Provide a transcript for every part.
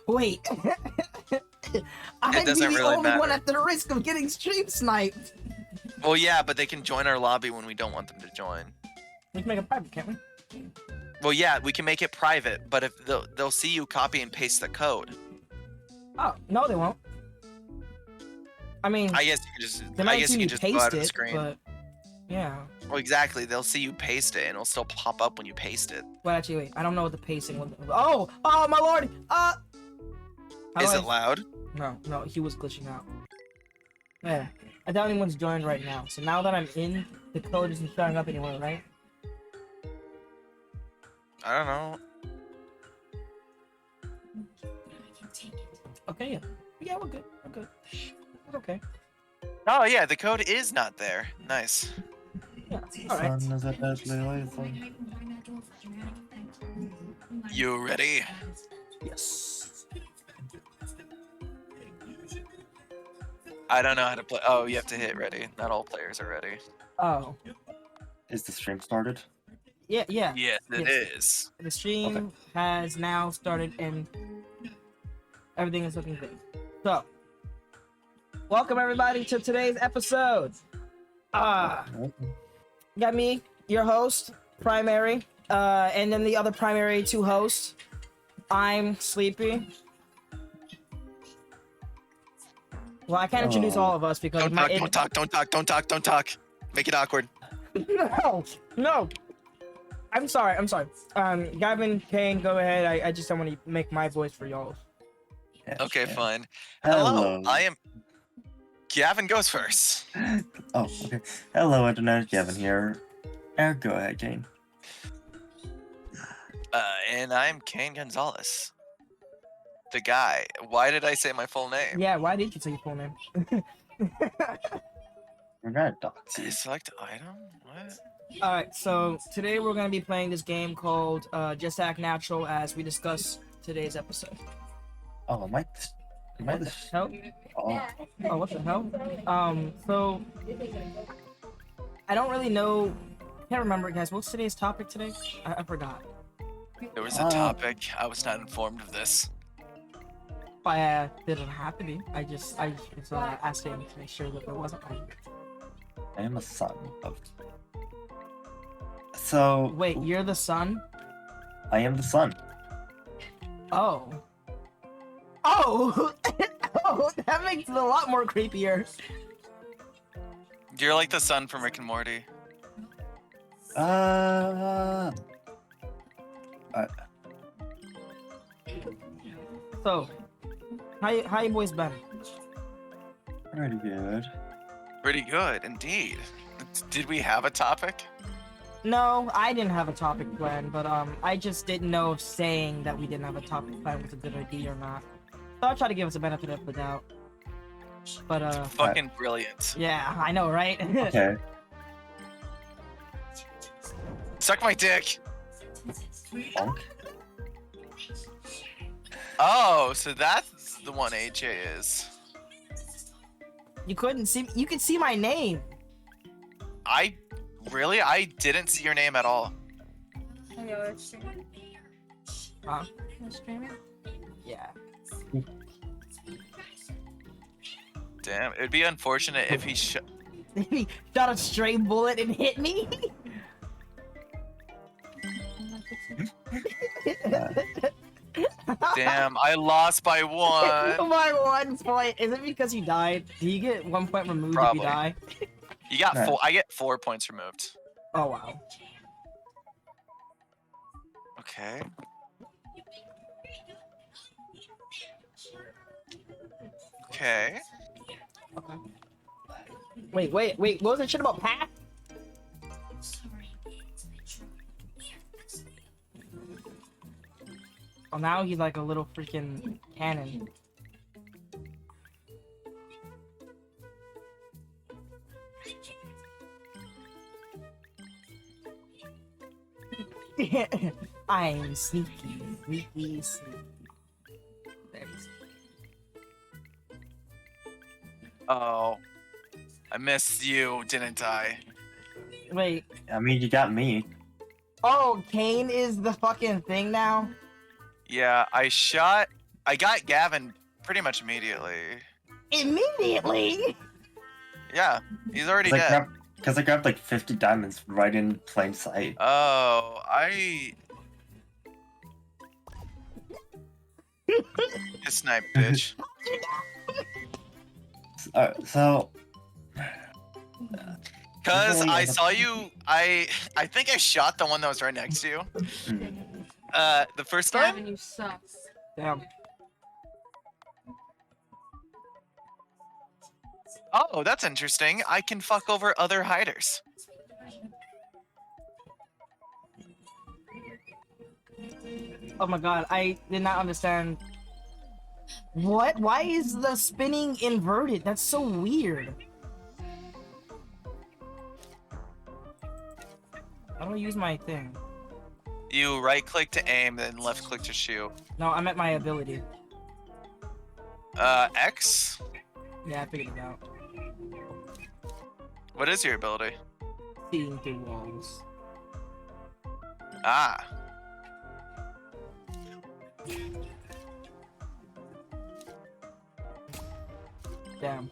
Wait. I'd be doesn't the really only one matter. at the risk of getting stream sniped. Well, yeah, but they can join our lobby when we don't want them to join. We can make a private, can't we? Well, yeah, we can make it private, but if they'll see you copy and paste the code. Oh, no, they won't. I mean, I guess you can just. they I might guess see you me can just go paste out of the it, screen. but yeah. Well, exactly. They'll see you paste it, and it'll still pop up when you paste it. Well, actually, wait. I don't know what the pacing was. Oh, my lord. Is it loud? No, he was glitching out. Yeah, I doubt anyone's joined right now. So now that I'm in, the code isn't showing up anymore, right? I don't know. Okay, yeah. Yeah, we're good. We're good. We're okay. Oh yeah, the code is not there. Nice. Yeah, alright. Sun is a deadly laser. You ready? Yes. I don't know how to play. Oh, you have to hit ready. Not all players are ready. Oh. Is the stream started? Yeah. Yes, it is. The stream has now started and everything is looking good. So, welcome everybody to today's episode. Got me, your host, Primary, and then the other Primary 2 hosts. I'm Sleepy. Well, I can't introduce all of us because Don't talk. Make it awkward. No. I'm sorry. Gavin, Kane, go ahead. I just don't want to make my voice for y'all. Yes, Okay, yeah. fine. Hello. I am. Gavin goes first. Oh, okay. Hello, Internet. Gavin here. Go ahead, Kane. And I'm Kane Gonzalez. The guy. Why did I say my full name? Yeah, why did you say your full name? We're gonna dox you. Select item? What? Alright, so today we're going to be playing this game called Just Act Natural as we discuss today's episode. Oh, am I What the this? hell? Oh, Oh, what the hell? So I don't really know. Can't remember, guys. What's today's topic today? I forgot. There was a topic. I was not informed of this. I didn't have to be. I just was asking to make sure that there wasn't one. I am a son of. So. Wait, you're the son? I am the son. Oh. Oh! Oh, that makes it a lot more creepier. You're like the son from Rick and Morty. So, how you boys been? Pretty good. Pretty good, indeed. Did we have a topic? No, I didn't have a topic planned, but I just didn't know if saying that we didn't have a topic planned was a good idea or not. So I'll try to give us a benefit of the doubt. But Fucking brilliant. yeah, I know, right? Okay. Suck my dick. Bonk. Oh, so that's the one AJ is. You couldn't see. You could see my name. I didn't see your name at all. Hello, streaming. Huh? Streaming. Yeah. Damn, it'd be unfortunate if he He shot a stray bullet and hit me. Damn, I lost by one. By 1 point. Is it because you died? Do you get 1 point removed Probably. if you die? You got Right. 4. I get 4 points removed. Oh wow. Okay. Okay. Okay. Wait. What was that shit about Pat? Oh, now he's like a little freaking cannon. I'm sneaky. There we go. Oh. I missed you, didn't I? Wait. I mean, you got me. Oh, Kane is the fucking thing now? Yeah, I shot I got Gavin pretty much immediately. Immediately. Yeah, he's already dead. Because I grabbed like 50 diamonds right in plain sight. Oh, You snipe, bitch. So. Cause Really, I saw you. I think I shot the one that was right next to you. The first time. Gavin, you suck. Damn. Oh, that's interesting. I can fuck over other hiders. Oh my god, I did not understand. What? Why is the spinning inverted? That's so weird. How do I use my thing? You right click to aim, then left click to shoot. No, I meant my ability. X? Yeah, I figured it out. What is your ability? Seeing through walls. Ah. Damn.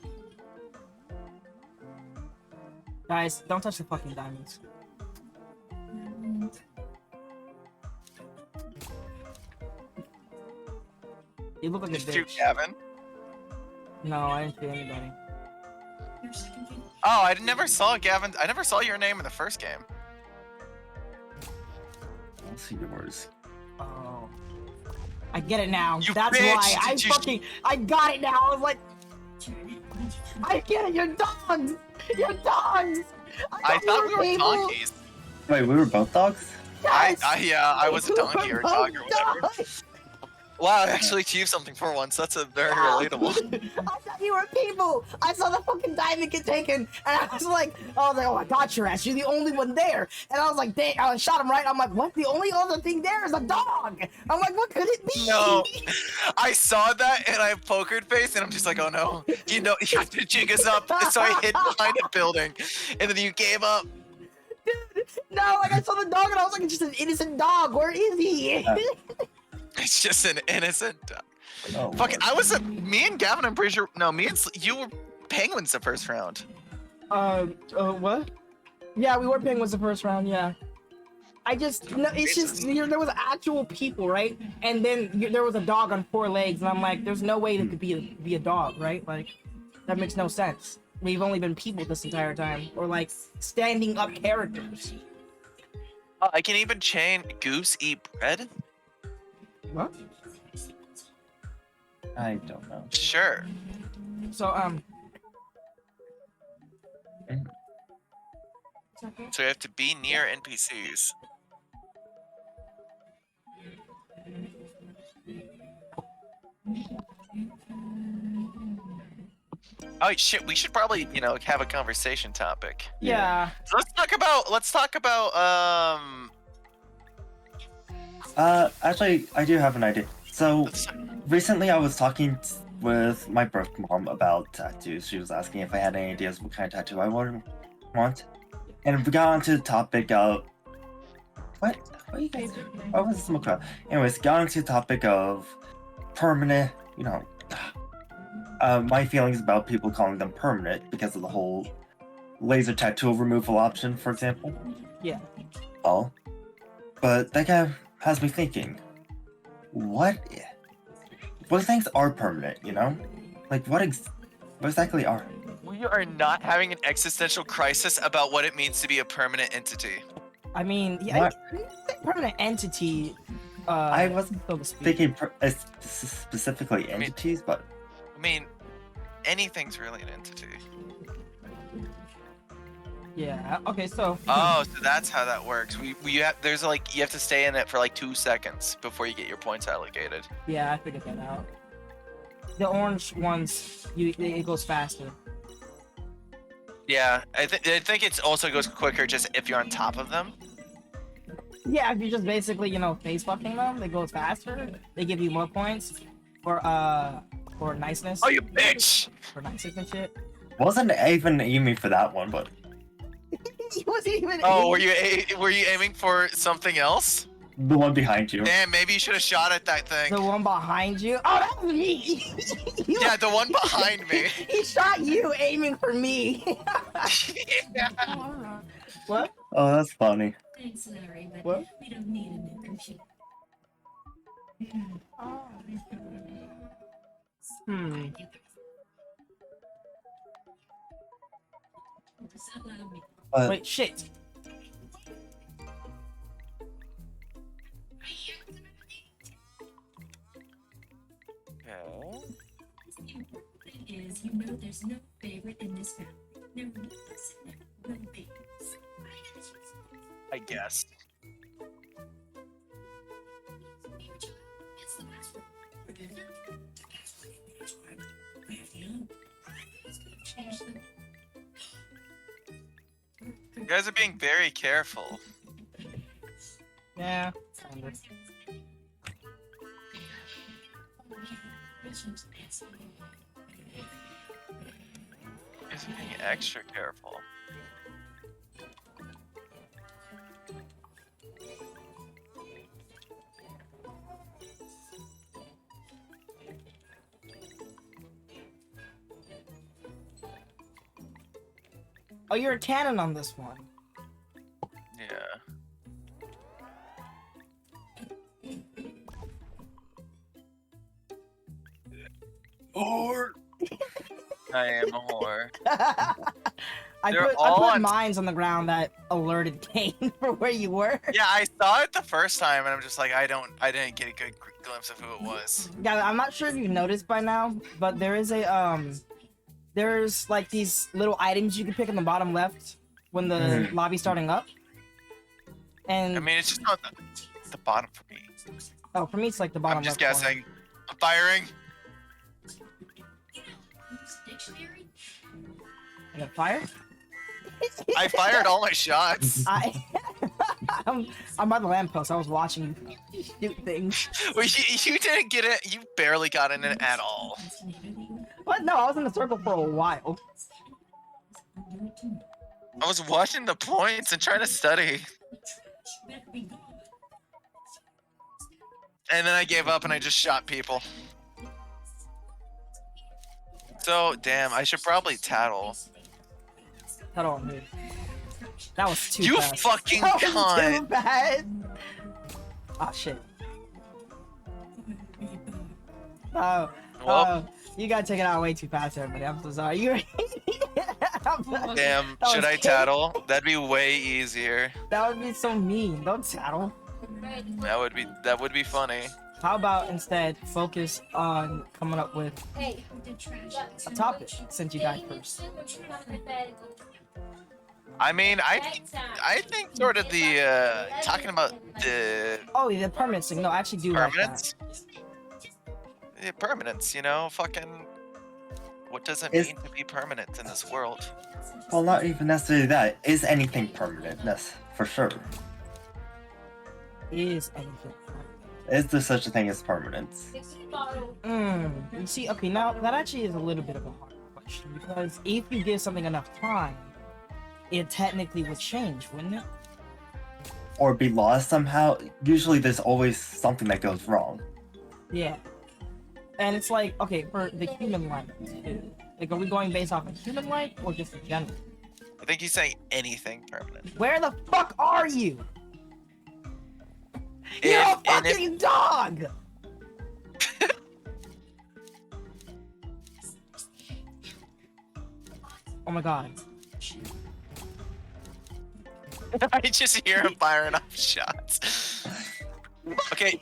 Guys, don't touch the fucking diamonds. You look like a Did you shoot bitch. Gavin? No, I didn't see anybody. Oh, I never saw Gavin. I never saw your name in the first game. I'll see yours. Oh. I get it now. You That's bitch! why. Did I got it now. I was like, I get it. You're dogs. You're dogs. I thought we were people. donkeys. Wait, we were both dogs? Yes. I was a We were donkey or a both dog or whatever. dogs. Wow, I actually achieved something for once. That's a very relatable. I thought you were people. I saw the fucking diamond get taken, and I was like, oh, I got your ass. You're the only one there. And I was like, dang, I shot him right. I'm like, what? The only other thing there is a dog. I'm like, what could it be? No, I saw that and I pokered face and I'm just like, oh no, you have to jig us up. So I hid behind a building, and then you gave up. Dude, no, like I saw the dog, and I was like, it's just an innocent dog. Where is he? It's just an innocent. Oh, Fuck it, Lord. me and Gavin, I'm pretty sure. No, you were penguins the first round. What? Yeah, we were penguins the first round. Yeah. It's just there was actual people, right? And then there was a dog on 4 legs, and I'm like, there's no way that could be a dog, right? Like, that makes no sense. We've only been people this entire time, or like standing up characters. I can even chain goose eat bread. What? I don't know. So Sure. So you have to be near NPCs. Oh shit! We should probably, have a conversation topic. yeah. So let's talk about. Actually, I do have an idea. So, Let's- recently I was talking with my birth mom about tattoos. She was asking if I had any ideas what kind of tattoo I would want. And we got onto the topic of... What are you guys... What was this smoke about? Anyways, got onto the topic of permanent, my feelings about people calling them permanent because of the whole laser tattoo removal option, for example. Yeah. Oh. But that kind of has me thinking, what things are permanent, Like, what exactly are? We are not having an existential crisis about what it means to be a permanent entity. I mean, yeah, permanent entity. I wasn't so to speak. thinking specifically entities, but... I mean, anything's really an entity. Yeah. Okay. So. Oh, so that's how that works. You have to stay in it for like 2 seconds before you get your points allocated. Yeah, I figured that out. The orange ones, it goes faster. Yeah, I think it also goes quicker just if you're on top of them. Yeah, if you're just basically, face fucking them, it goes faster. They give you more points for niceness. Oh, you bitch! For niceness and shit. Wasn't even aiming for that one, but... He wasn't even. Oh, were you aiming for something else? The one behind you. Damn, maybe you should have shot at that thing. The one behind you? Oh, that was me! Yeah, the one behind me. He shot you aiming for me. Yeah. What? Oh, that's funny. Thanks, Larry, but What? we don't need a new computer. Hmm. Allow me. But Wait, shit. Okay. The important thing is, you know there's no favorite in this family. Never was, never will be. I guess. It's the last one. Change them. You guys are being very careful. Yeah. Kind of. You guys are being extra careful. Oh, you're a cannon on this one. Yeah. or I am a whore. I They're put all on- mines on the ground that alerted Kane for where you were. Yeah, I saw it the first time, and I'm just like, I didn't get a good glimpse of who it was. Yeah, I'm not sure if you've noticed by now, but there is there's like these little items you can pick in the bottom left when the lobby's starting up. And I mean, it's just not the bottom for me. oh, for me it's like the bottom I'm just left corner. guessing. I'm firing. Dictionary? You got fire? I fired all my shots. I'm by the lamppost. I was watching you shoot things. Well, you didn't get it. You barely got in it at all. What? No, I was in the circle for a while. I was watching the points and trying to study. And then I gave up and I just shot people. So, damn, I should probably tattle. Hold on, dude. That was too You fast. fucking That was too cunt. bad. Oh shit. Oh, Well, you got taken out way too fast, everybody. I'm so sorry. You. damn, that should was I cute. tattle? That'd be way easier. That would be so mean. Don't tattle. That would be funny. How about instead focus on coming up with Hey, a topic since you died first? I mean, I think sort of the talking about the Oh, yeah, the permanence thing. No, I actually do like that. permanence. Yeah, permanence, you know, fucking. What does it Is- mean to be permanent in this world? well, not even necessarily that. Is anything permanent? That's for sure. Is anything? Is there such a thing as permanence? You see, okay, now that actually is a little bit of a hard question because if you give something enough time, it technically would change, wouldn't it? Or be lost somehow? Usually there's always something that goes wrong. Yeah. And it's like, okay, for the human life, too. Like, are we going based off of human life or just in general? I think he's saying anything permanent. Where the fuck are you? You're a And if- fucking dog! Oh my god. I just hear him firing off shots. Okay,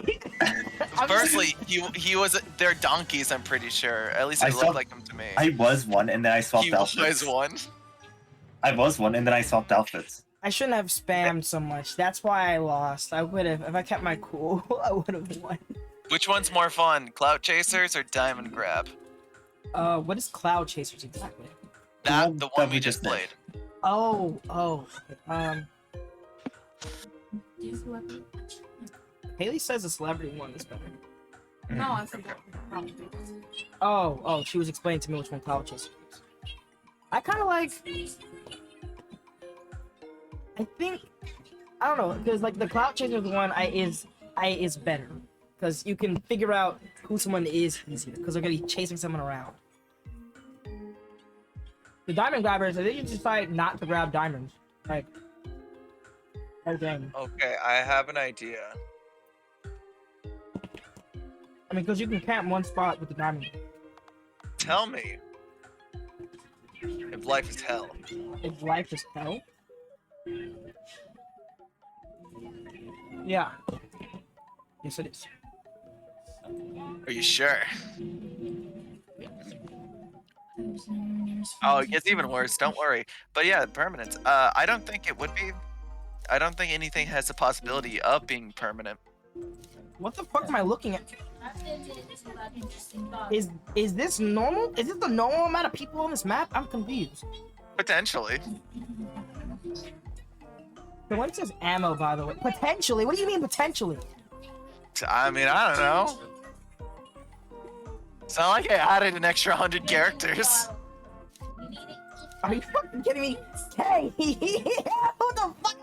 firstly, he was. They're donkeys. I'm pretty sure. At least I it saw- looked like them to me. I was one and then I swapped He outfits. was one. I was one and then I swapped outfits. I shouldn't have spammed so much. That's why I lost. I would have, if I kept my cool, I would have won. Which one's more fun, Clout Chasers or Diamond Grab? What is Cloud Chasers exactly? That one the that one we we just just played. did. Oh, okay. Haley says the celebrity one is better. No, I forgot. Probably. Oh, she was explaining to me which one Cloud Chaser is. I kind of like. I think I don't know, because like the Cloud Chasers one is better. Because you can figure out who someone is easier, because they're gonna be chasing someone around. The diamond grabbers, they just decide not to grab diamonds. Like, game. Okay, I have an idea. I mean, because you can camp one spot with the diamond. Tell me if life is hell. If life is hell? Yeah. Yes, it is. Are you sure? Oh, it gets even worse. Don't worry. But yeah, permanent. I don't think it would be. I don't think anything has the possibility of being permanent. What the fuck am I looking at? Is this normal? Is this the normal amount of people on this map? I'm confused. Potentially. The one says ammo, by the way. Potentially? What do you mean potentially? I mean, I don't know. It's not like I added an extra 100 characters. Are you fucking kidding me? Hey! Who the fuck?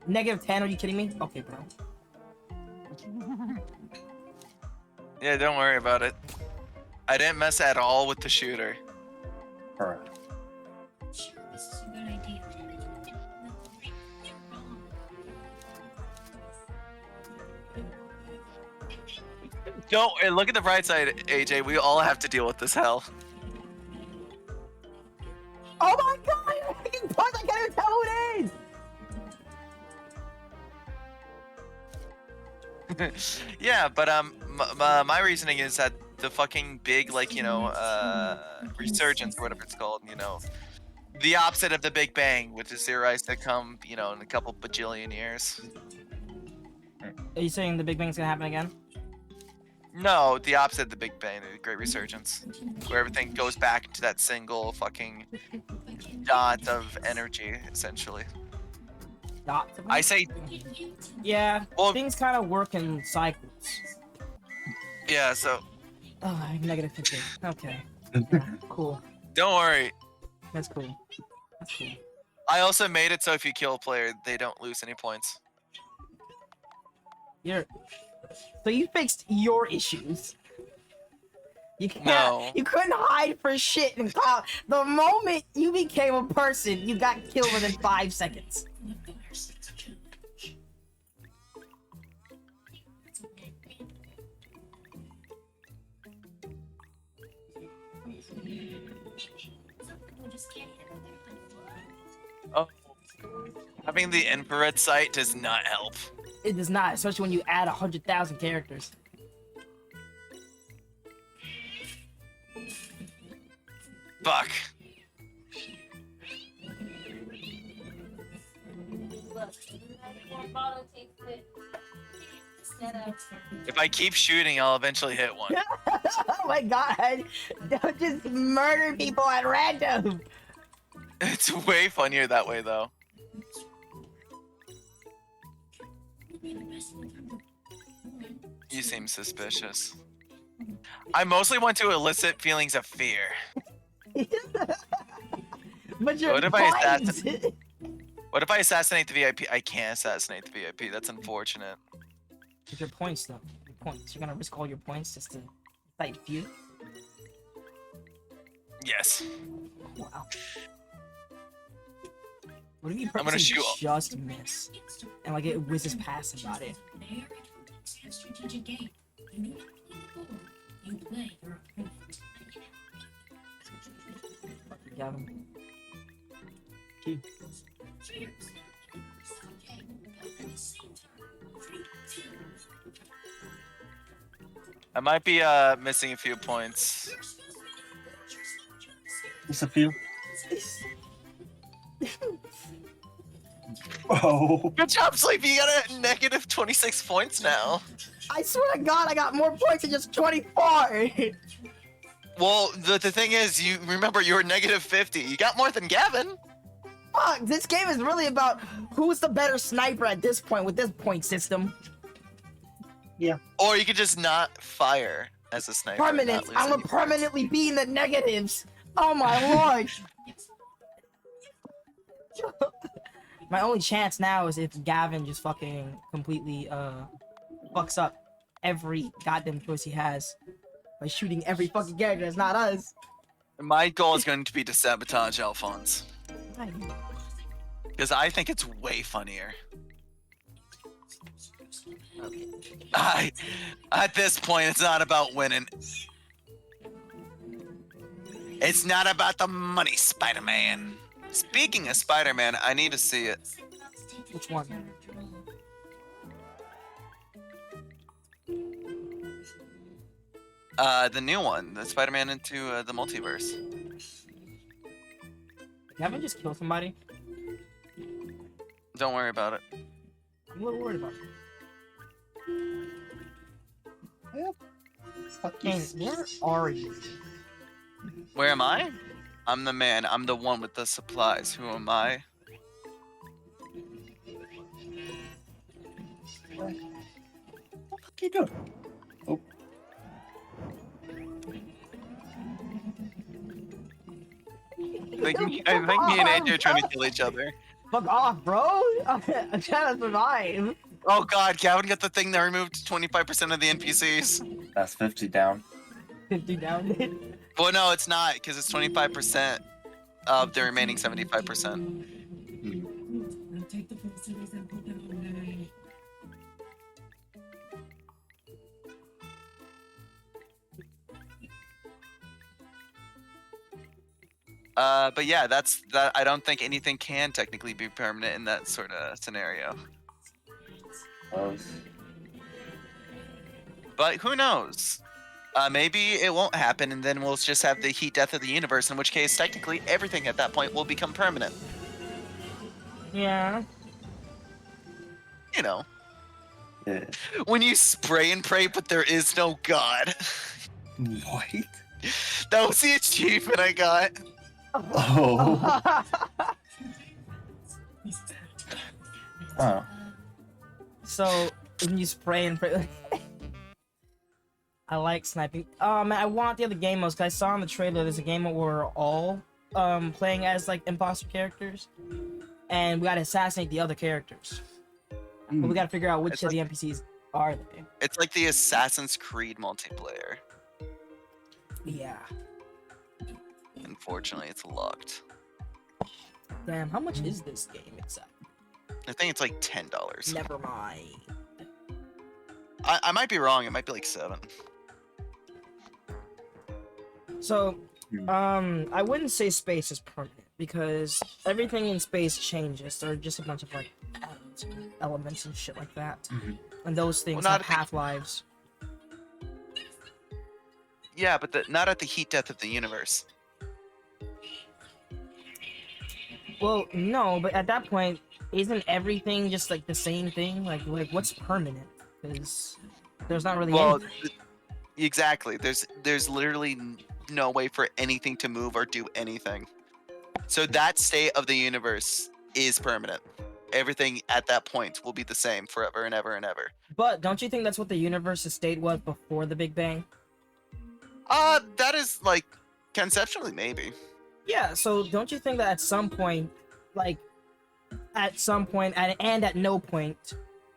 -10, are you kidding me? Okay, bro. Yeah, don't worry about it. I didn't mess at all with the shooter. Alright. Sure, this is a good idea. You're wrong. Don't look at the bright side, AJ. We all have to deal with this hell. Oh my god! I fucking punch! I can't even tell who it is! Yeah, but my reasoning is that the fucking big, like, you know, resurgence or whatever it's called, you know, the opposite of the Big Bang, which is theorized to come, you know, in a couple bajillion years. Are you saying the Big Bang's gonna happen again? No, the opposite of the Big Bang, the Great Resurgence, where everything goes back to that single fucking dot of energy, essentially. Dots of I say, yeah, well, things kind of work in cycles. yeah, so Oh, -15. Okay. Yeah, cool. don't worry. That's cool. That's cool. I also made it so if you kill a player, they don't lose any points. So you fixed your issues. You can't. No. You couldn't hide for shit and call. The moment you became a person, you got killed within 5 seconds. Oh, having the infrared sight does not help. It does not, especially when you add 100,000 characters. Fuck. If I keep shooting, I'll eventually hit one. Oh my god! Don't just murder people at random! It's way funnier that way, though. You seem suspicious. I mostly want to elicit feelings of fear. But you're What if I blind. What if I assassinate the VIP? I can't assassinate the VIP. That's unfortunate. With your points, though. Your points. You're gonna risk all your points just to fight few? Yes. Wow. What if you I'm gonna purposely shoot. just miss? And like it whizzes past about it. Strategic game. You do not play the board. You play your opponent. Gavin. Cheers. Okay, but at the same time, 3, 2. I might be missing a few points. Just a few. Oh. Good job, Sleepy. You got a negative 26 points now. I swear to God, I got more points than just 24. Well, the thing is, you remember you were negative 50. You got more than Gavin. Fuck, this game is really about who's the better sniper at this point with this point system. Yeah. Or you could just not fire. as a sniper. Permanent. not I'm losing. gonna permanently be in the negatives. Oh my lord. My only chance now is if Gavin just fucking completely fucks up every goddamn choice he has by shooting every fucking character. It's not us. My goal is going to be to sabotage Alphonse Why? because I think it's way funnier. Okay. At this point, it's not about winning. It's not about the money, Spider-Man. Speaking of Spider-Man, I need to see it. Which one? The new one, the Spider-Man into the multiverse. Gavin just killed somebody. Don't worry about it. I'm a little worried about it. Fuck Kane, where are you? Where am I? I'm the man. I'm the one with the supplies. Who am I? What are you doing? Oh. I think me and AJ are trying to kill each other. Fuck off, bro! I'm trying to survive. Oh god, Gavin got the thing that removed 25% of the NPCs. That's 50 down. 50 down. Well, no, it's not, because it's 25% of the remaining 75%. I'll take the full series and put them online. But yeah, that's that. I don't think anything can technically be permanent in that sort of scenario. Close. But who knows? Maybe it won't happen, and then we'll just have the heat death of the universe. In which case, technically, everything at that point will become permanent. Yeah. You know, Yeah. when you spray and pray, but there is no God. What? That was the achievement I got. Oh. Oh. So when you spray and pray, I like sniping. Man, I want the other game modes because I saw in the trailer there's a game mode where we're all playing as like imposter characters, and we gotta assassinate the other characters. But we gotta figure out which It's of the NPCs are they. It's like the Assassin's Creed multiplayer. Yeah. Unfortunately, it's locked. Damn, how much is this game exactly? I think it's like $10. Never mind. I might be wrong. It might be like $7. So, I wouldn't say space is permanent because everything in space changes. They're just a bunch of like atoms, elements and shit like that, and those things Well, have not if it- half-lives. Yeah, but not at the heat death of the universe. Well, no, but at that point, isn't everything just like the same thing? Like what's permanent? Because there's not really Well, anything. exactly. There's literally no way for anything to move or do anything. So that state of the universe is permanent. Everything at that point will be the same forever and ever and ever. But don't you think that's what the universe's state was before the Big Bang? That is like conceptually maybe. Yeah, so don't you think that at some point, like, and at no point,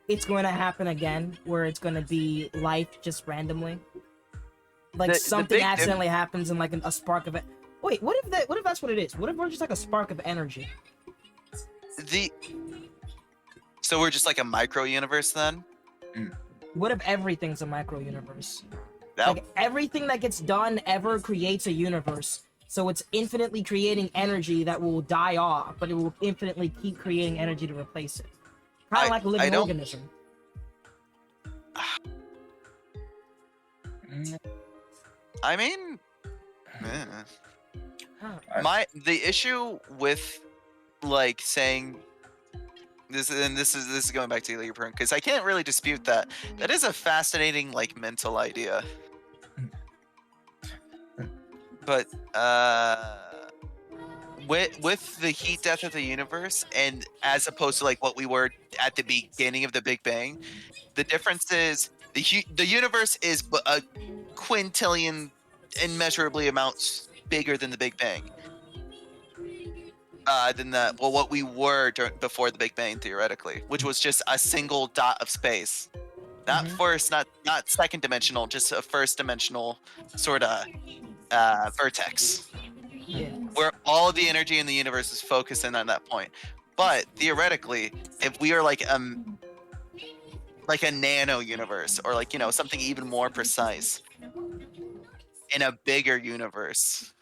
it's going to happen again, where it's going to be life just randomly? Like The something big accidentally happens and like a spark of it. Wait, what if that's what it is? What if we're just like a spark of energy? So we're just like a micro universe then? What if everything's a micro universe? That, Like everything that gets done ever creates a universe. So it's infinitely creating energy that will die off, but it will infinitely keep creating energy to replace it. Kind of like a living don't- organism. I mean, eh. Huh. The issue with like saying this is going back to your point because I can't really dispute that. That is a fascinating like mental idea. But with the heat death of the universe and as opposed to like what we were at the beginning of the Big Bang, the difference is the universe is a quintillion immeasurably amounts bigger than the Big Bang. Than what we were before the Big Bang, theoretically, which was just a single dot of space. Not first, not second dimensional, just a first dimensional sort of vertex. Yeah. Where all of the energy in the universe is focused in on that point. But theoretically, if we are like a nano universe, or like, you know, something even more precise in a bigger universe,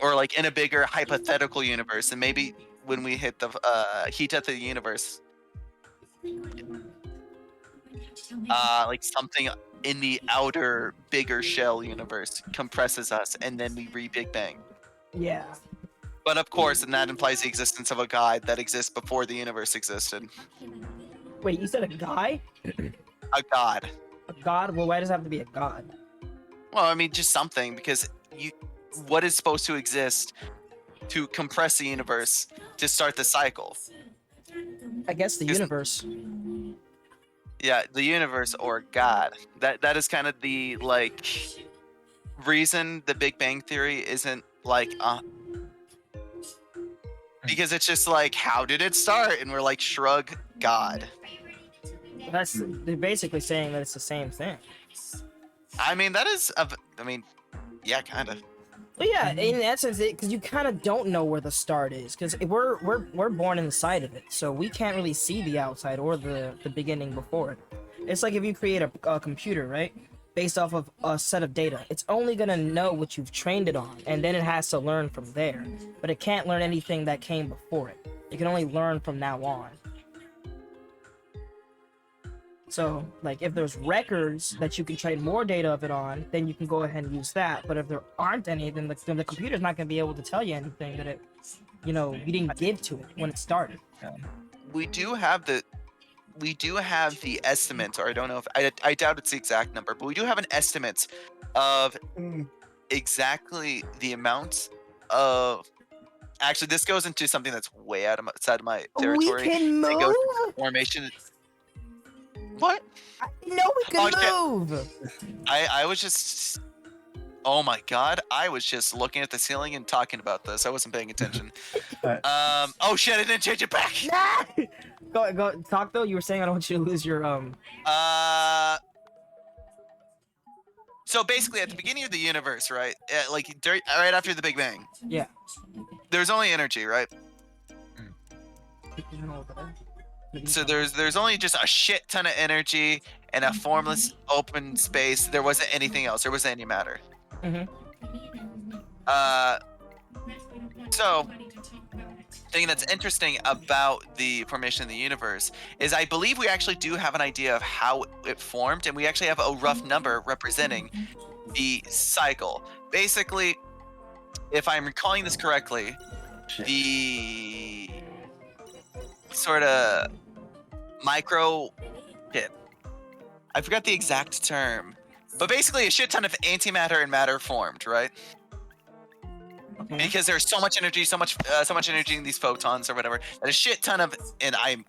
or like in a bigger hypothetical universe, and maybe when we hit the heat death of the universe, like something in the outer bigger shell universe compresses us, and then we re-Big Bang. Yeah. But of course, and that implies the existence of a God that exists before the universe existed. Wait, you said a guy? A God. A god? Well, why does it have to be a god? Well, I mean, just something, because what is supposed to exist to compress the universe to start the cycle? I guess the universe. Yeah, the universe or God. That is kind of the like reason the Big Bang Theory isn't like because it's just like, how did it start? And we're like, shrug God. They're basically saying that it's the same thing. I mean, that is yeah, kind of. Well, yeah, in essence, because you kind of don't know where the start is, because we're born inside of it, so we can't really see the outside or the beginning before it. It's like if you create a computer, right, based off of a set of data, it's only gonna know what you've trained it on, and then it has to learn from there. But it can't learn anything that came before it. It can only learn from now on. So, like, if there's records that you can train more data of it on, then you can go ahead and use that. But if there aren't any, then the computer's not going to be able to tell you anything that you didn't give to it when it started. We do have the estimate, or I don't know if I doubt it's the exact number, but we do have an estimate of exactly the amount of. Actually, this goes into something that's way outside of my territory. We can move. It goes to formation. What? I know we can move. I was just. Oh my god! I was just looking at the ceiling and talking about this. I wasn't paying attention. Oh shit! I didn't change it back. Nah! Go talk though. You were saying I don't want you to lose your So basically, at the beginning of the universe, right? Right after the Big Bang. Yeah. There's only energy, right? So there's only just a shit ton of energy and a formless open space. There wasn't anything else. There wasn't any matter. So thing that's interesting about the formation of the universe is I believe we actually do have an idea of how it formed, and we actually have a rough number representing the cycle. Basically, if I'm recalling this correctly, the sort of I forgot the exact term, but basically a shit ton of antimatter and matter formed, right? Okay. Because there's so much energy, so much energy in these photons or whatever. And a shit ton of, and I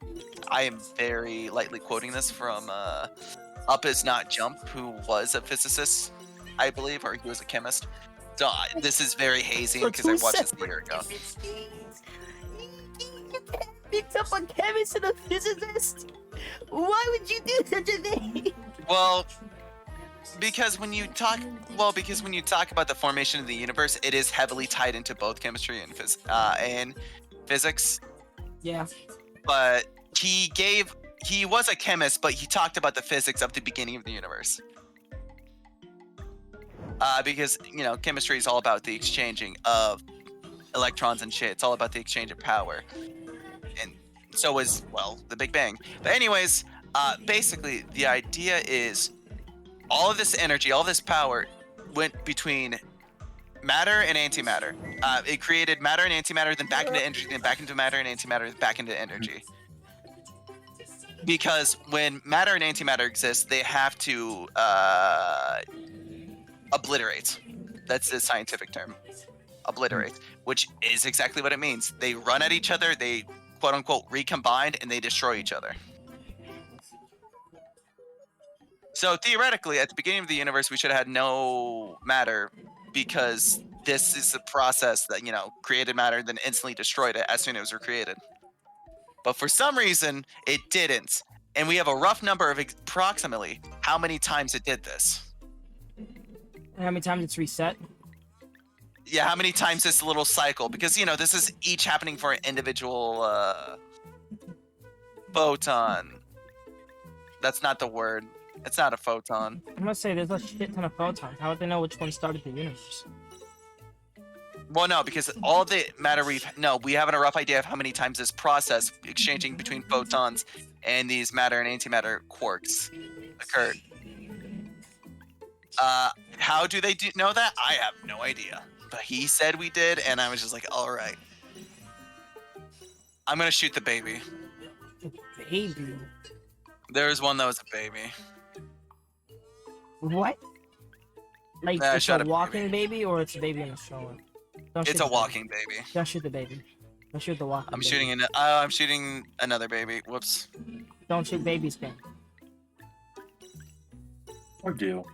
am very lightly quoting this from Up Is Not Jump, who was a physicist, I believe, or he was a chemist. So this is very hazy because I watched this a year ago. Picked up a chemist and a physicist. Why would you do such a thing? Well, because when you talk about the formation of the universe, it is heavily tied into both chemistry and physics. Yeah. But he was a chemist, but he talked about the physics of the beginning of the universe. Because chemistry is all about the exchanging of electrons and shit. It's all about the exchange of power. And so is, the Big Bang. But anyways, basically the idea is all of this energy, all this power went between matter and antimatter. It created matter and antimatter, then back into energy, then back into matter and antimatter, then back into energy. Because when matter and antimatter exist, they have to obliterate. That's the scientific term. Obliterate, which is exactly what it means. They run at each other, they quote unquote recombine, and they destroy each other. So theoretically, at the beginning of the universe, we should have had no matter because this is the process that, created matter, then instantly destroyed it as soon as it was created. But for some reason, it didn't. And we have a rough number of approximately how many times it did this. How many times it's reset? Yeah, how many times this little cycle? Because, this is each happening for an individual photon. That's not the word. It's not a photon. I'm gonna say there's a shit ton of photons. How would they know which one started the universe? Well, no, because all the matter we have a rough idea of how many times this process exchanging between photons and these matter and antimatter quarks occurred. How do they know that? I have no idea. But he said we did, and I was just like, all right. I'm gonna shoot the baby. Baby. There was one that was a baby. What? Like Nah, it's shut a up, walking baby, or it's a baby in a stroller? Don't It's shoot a the walking baby. baby. Don't shoot the baby. Don't shoot the walking. I'm baby. I'm shooting another baby. Whoops. Don't shoot babies, man. Or do.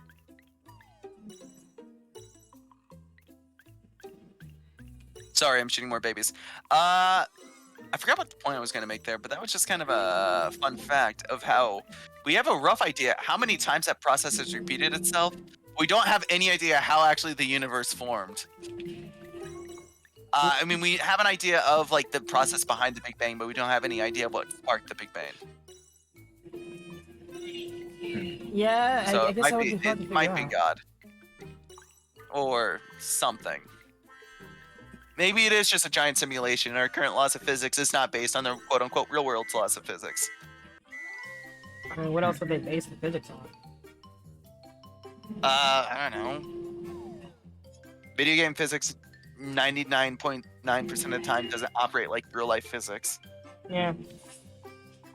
Sorry, I'm shooting more babies. I forgot what the point I was going to make there, but that was just kind of a fun fact of how we have a rough idea how many times that process has repeated itself. We don't have any idea how actually the universe formed. I mean, we have an idea of like the process behind the Big Bang, but we don't have any idea what sparked the Big Bang. Yeah, So I guess that would be hard to it figure might be out. God or something. Maybe it is just a giant simulation, and our current laws of physics is not based on the quote-unquote real-world laws of physics. I mean, what else would they base the physics on? I don't know. Video game physics, 99.9% of the time, doesn't operate like real-life physics. Yeah.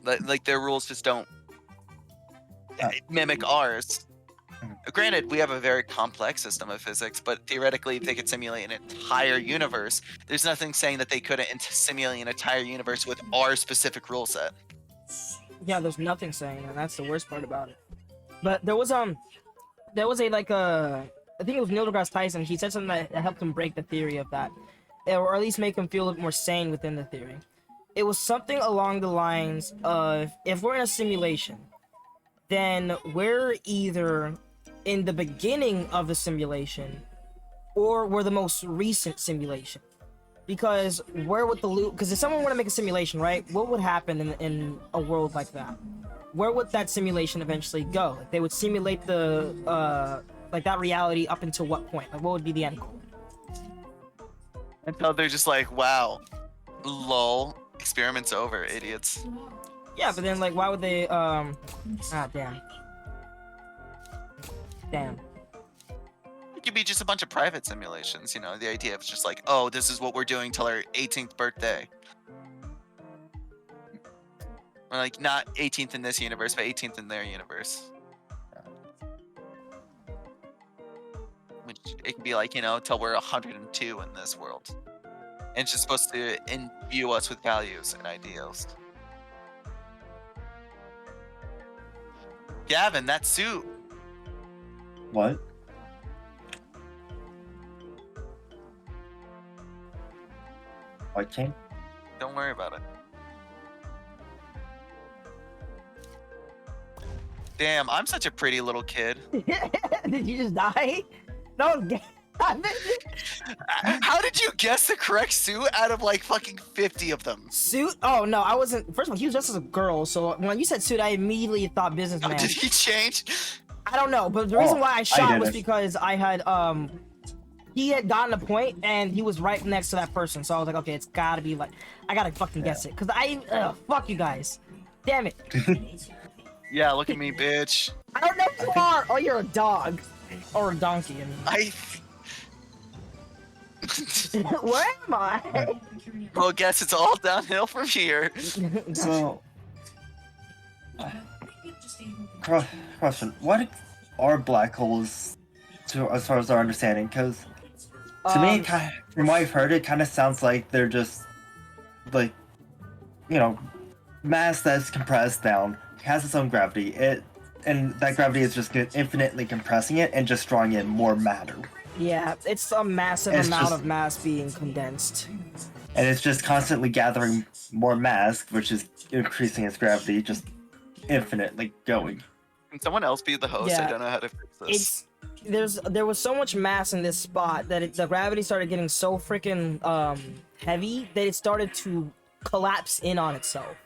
Like their rules just don't mimic ours. Granted, we have a very complex system of physics, but theoretically, if they could simulate an entire universe, there's nothing saying that they couldn't simulate an entire universe with our specific rule set. Yeah, there's nothing saying that. That's the worst part about it. But there was a like I think it was Neil deGrasse Tyson. He said something that helped him break the theory of that, or at least make him feel a bit more sane within the theory. It was something along the lines of, if we're in a simulation, then we're either in the beginning of the simulation or we're the most recent simulation. Because where would the loop, because if someone were to make a simulation, right, what would happen in a world like that? Where would that simulation eventually go? They would simulate the like that reality up until what point? Like, what would be the end goal? Until they're just like, wow, lol, experiment's over, idiots. Yeah, but then like, why would they damn. It could be just a bunch of private simulations, the idea of just like, oh, this is what we're doing till our 18th birthday. Or like, not 18th in this universe, but 18th in their universe. Which it can be like, till we're 102 in this world. And it's just supposed to imbue us with values and ideals. Gavin, that suit. What? White chain? Don't worry about it. Damn, I'm such a pretty little kid. Did you just die? No. How did you guess the correct suit out of like fucking 50 of them? Suit? Oh no, I wasn't. First of all, he was dressed as a girl, so when you said suit, I immediately thought Oh, businessman. did he change? I don't know, but the reason why I shot did was it. because I had he had gotten a point and he was right next to that person, so I was like, okay, it's gotta be like, I gotta fucking guess it, cause fuck you guys, damn it. Yeah, look at me, bitch. I don't know who you are. Oh, you're a dog or a donkey. I mean. Where am I? Well, guess it's all downhill from here. So, question: what are black holes, as far as our understanding? Because to me, from what I've heard, it kind of sounds like they're just like, mass that's compressed down, has its own gravity. It and that gravity is just infinitely compressing it and just drawing in more matter. Yeah, it's a massive It's amount just- of mass being condensed. And it's just constantly gathering more mass, which is increasing its gravity, just infinitely going. Can someone else be the host? Yeah. I don't know how to fix this. There was so much mass in this spot that the gravity started getting so freaking heavy that it started to collapse in on itself.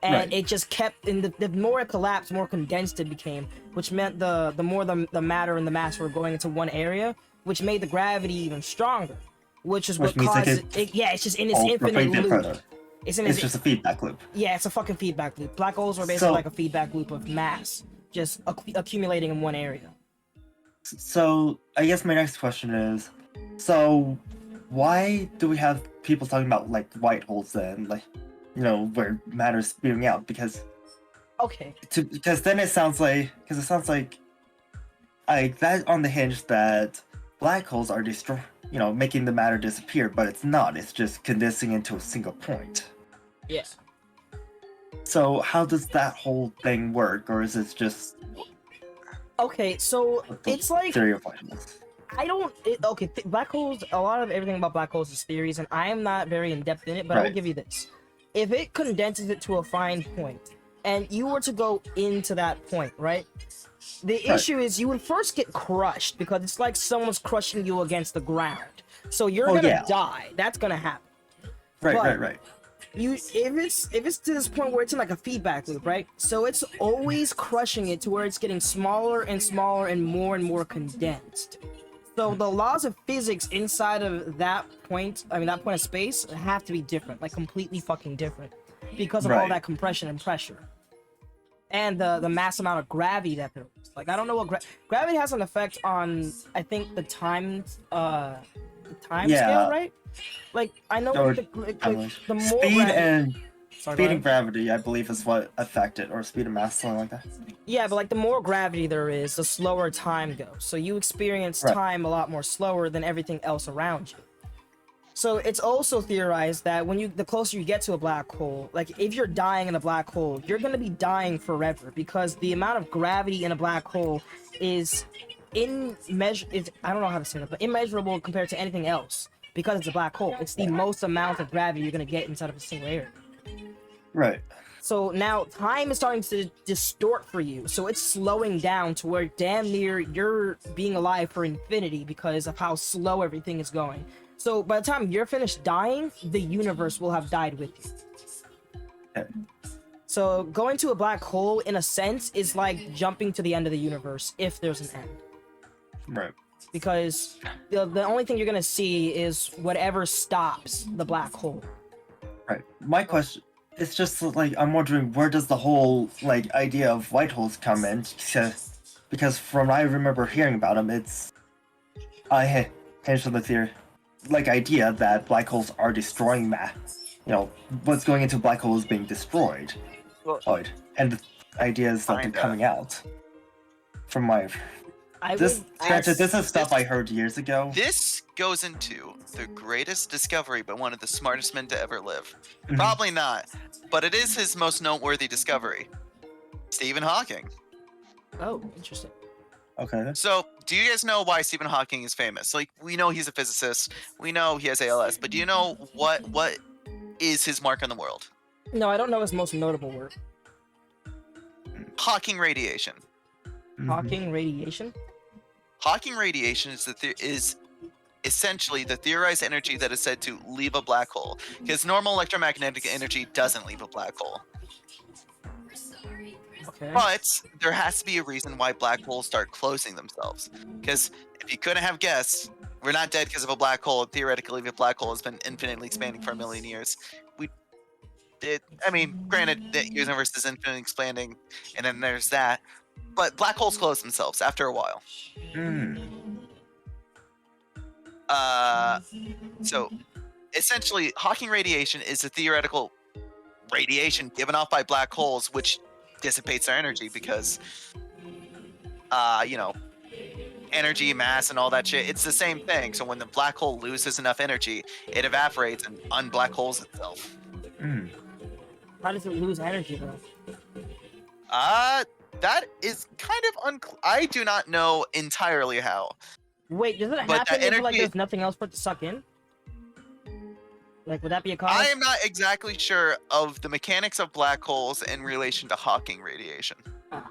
And Right. it just kept, and the more it collapsed, more condensed it became, which meant the more the matter and the mass were going into one area, which made the gravity even stronger, which is Which what means it caused could it. Yeah, it's just in its Oh, infinite reflect it loop. further. It's in It's its, just a feedback loop. yeah, it's a fucking feedback loop. Black holes are basically So- like a feedback loop of mass, just accumulating in one area. So I guess my next question is, so why do we have people talking about like white holes then, like, you know, where matter's spewing out? Because Okay. then it sounds like that on the hinge that black holes are making the matter disappear, but it's not. It's just condensing into a single point. Yeah. So how does that whole thing work, or is it just Okay, so the it's like theory of white holes? black holes. A lot of everything about black holes is theories, and I am not very in depth in it. But I will Right. give you this: if it condenses it to a fine point, and you were to go into that point, right? The Right. issue is you would first get crushed because it's like someone's crushing you against the ground. So you're Oh, gonna yeah. die. That's gonna happen. Right, But- right. If it's to this point where it's in like a feedback loop, right? So it's always crushing it to where it's getting smaller and smaller and more condensed. So the laws of physics inside of that point of space have to be different, like completely fucking different, because of all Right. that compression and pressure, and the mass amount of gravity that there is. Like I don't know what gravity has an effect on. I think the time Yeah. scale, right? Like I know Or the more speed gravity- and Sorry, speed go and gravity, I believe, is what affected, or speed and mass, something like that. Yeah, but like the more gravity there is, the slower time goes. So you experience Right. time a lot more slower than everything else around you. So it's also theorized that the closer you get to a black hole, like if you're dying in a black hole, you're gonna be dying forever because the amount of gravity in a black hole is I don't know how to say that, but immeasurable compared to anything else because it's a black hole. It's the most amount of gravity you're gonna get inside of a single area. Right. So now time is starting to distort for you. So it's slowing down to where damn near you're being alive for infinity because of how slow everything is going. So by the time you're finished dying, the universe will have died with you. Okay. So going to a black hole, in a sense, is like jumping to the end of the universe if there's an end. Right. Because the only thing you're going to see is whatever stops the black hole. Right. My question, it's just like I'm wondering, where does the whole like idea of white holes come in? Because from what I remember hearing about them, I hinged on the theory, like idea that black holes are destroying mass. You know, what's going into black holes being destroyed. Well, And the idea is that they're kinda. coming out. From my This is stuff I heard years ago. This goes into the greatest discovery by one of the smartest men to ever live. Mhm. Probably not, but it is his most noteworthy discovery. Stephen Hawking. Oh, interesting. Okay. So, do you guys know why Stephen Hawking is famous? Like, we know he's a physicist, we know he has ALS, but do you know what is his mark on the world? No, I don't know his most notable work. Hawking radiation. Mhm. Hawking radiation? Hawking radiation is essentially the theorized energy that is said to leave a black hole, because normal electromagnetic energy doesn't leave a black hole. Okay. But there has to be a reason why black holes start closing themselves. Because if you couldn't have guessed, we're not dead because of a black hole. Theoretically, if a black hole has been infinitely expanding for a million years, granted, the universe is infinitely expanding, and then there's that. But black holes close themselves after a while. So essentially, Hawking radiation is a theoretical radiation given off by black holes, which dissipates their energy because, energy, mass, and all that shit. It's the same thing. So when the black hole loses enough energy, it evaporates and unblack holes itself. Mm. How does it lose energy though? That is kind of I do not know entirely how. Wait, does it But happen the if like energy- there's nothing else for it to suck in? Like, would that be a cause? I am not exactly sure of the mechanics of black holes in relation to Hawking radiation. Uh,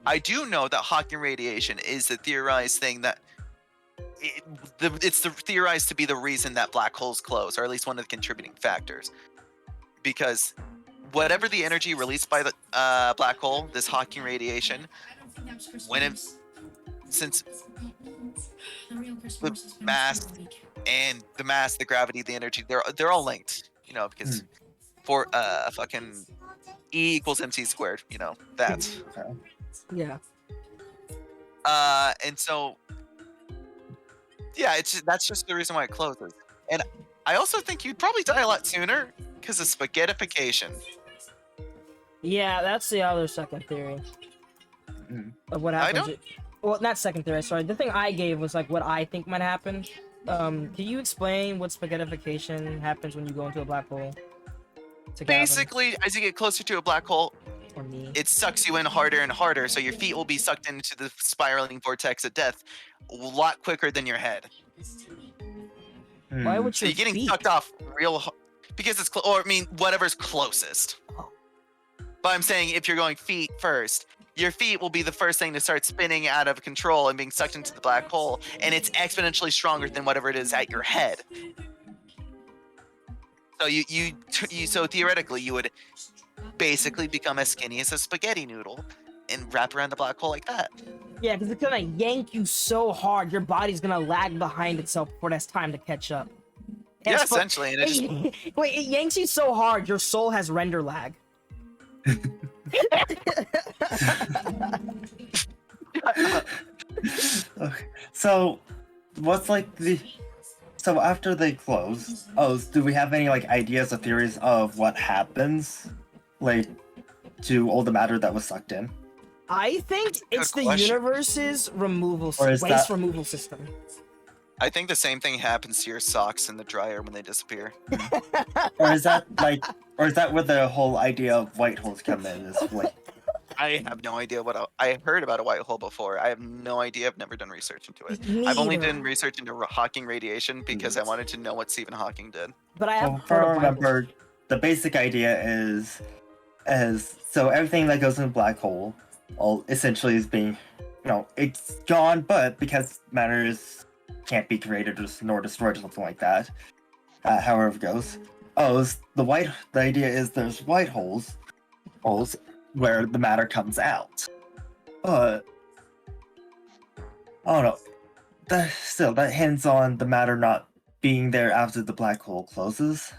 I do know that Hawking radiation is the theorized thing that it's theorized to be the reason that black holes close, or at least one of the contributing factors. Because whatever the energy released by the black hole, this Hawking radiation, when it, since the mass and the mass, the gravity, the energy, they're all linked, you know, because for fucking E equals mc squared, you know, that. okay. Yeah. And so yeah, that's just the reason why it closes. And I also think you'd probably die a lot sooner because of spaghettification. Yeah, that's the other second theory of what happens. Well, not second theory, sorry. The thing I gave was like what I think might happen. Can you explain what spaghettification happens when you go into a black hole? To Gavin Basically, as you get closer to a black hole, or me? it sucks you in harder and harder, so your feet will be sucked into the spiraling vortex of death a lot quicker than your head. Why would So your you're getting feet? sucked off because it's or I mean whatever's closest. Oh. But I'm saying if you're going feet first, your feet will be the first thing to start spinning out of control and being sucked into the black hole, and it's exponentially stronger than whatever it is at your head. So so theoretically you would basically become as skinny as a spaghetti noodle and wrap around the black hole like that. Yeah, because it's gonna yank you so hard, your body's gonna lag behind itself before that's time to catch up. Yeah, It's fu- essentially, and it just Wait, it yanks you so hard, your soul has render lag. Okay. So, what's like the? So after they close, do we have any like ideas or theories of what happens, like, to all the matter that was sucked in? I think it's the question. universe's removal Or is waste that- removal system. I think the same thing happens to your socks in the dryer when they disappear. Or is that like, or is that where the whole idea of white holes come in? Is like, I have no idea I heard about a white hole before. I have no idea. I've never done research into it. Me I've only either. done research into Hawking radiation because I wanted to know what Stephen Hawking did. But I have well, heard I of white holes. remember, the basic idea is so everything that goes in a black hole, all essentially is being, it's gone, but because matter can't be created nor destroyed or something like that, however it goes. The idea is there's white holes where the matter comes out. But I don't know. That hints on the matter not being there after the black hole closes.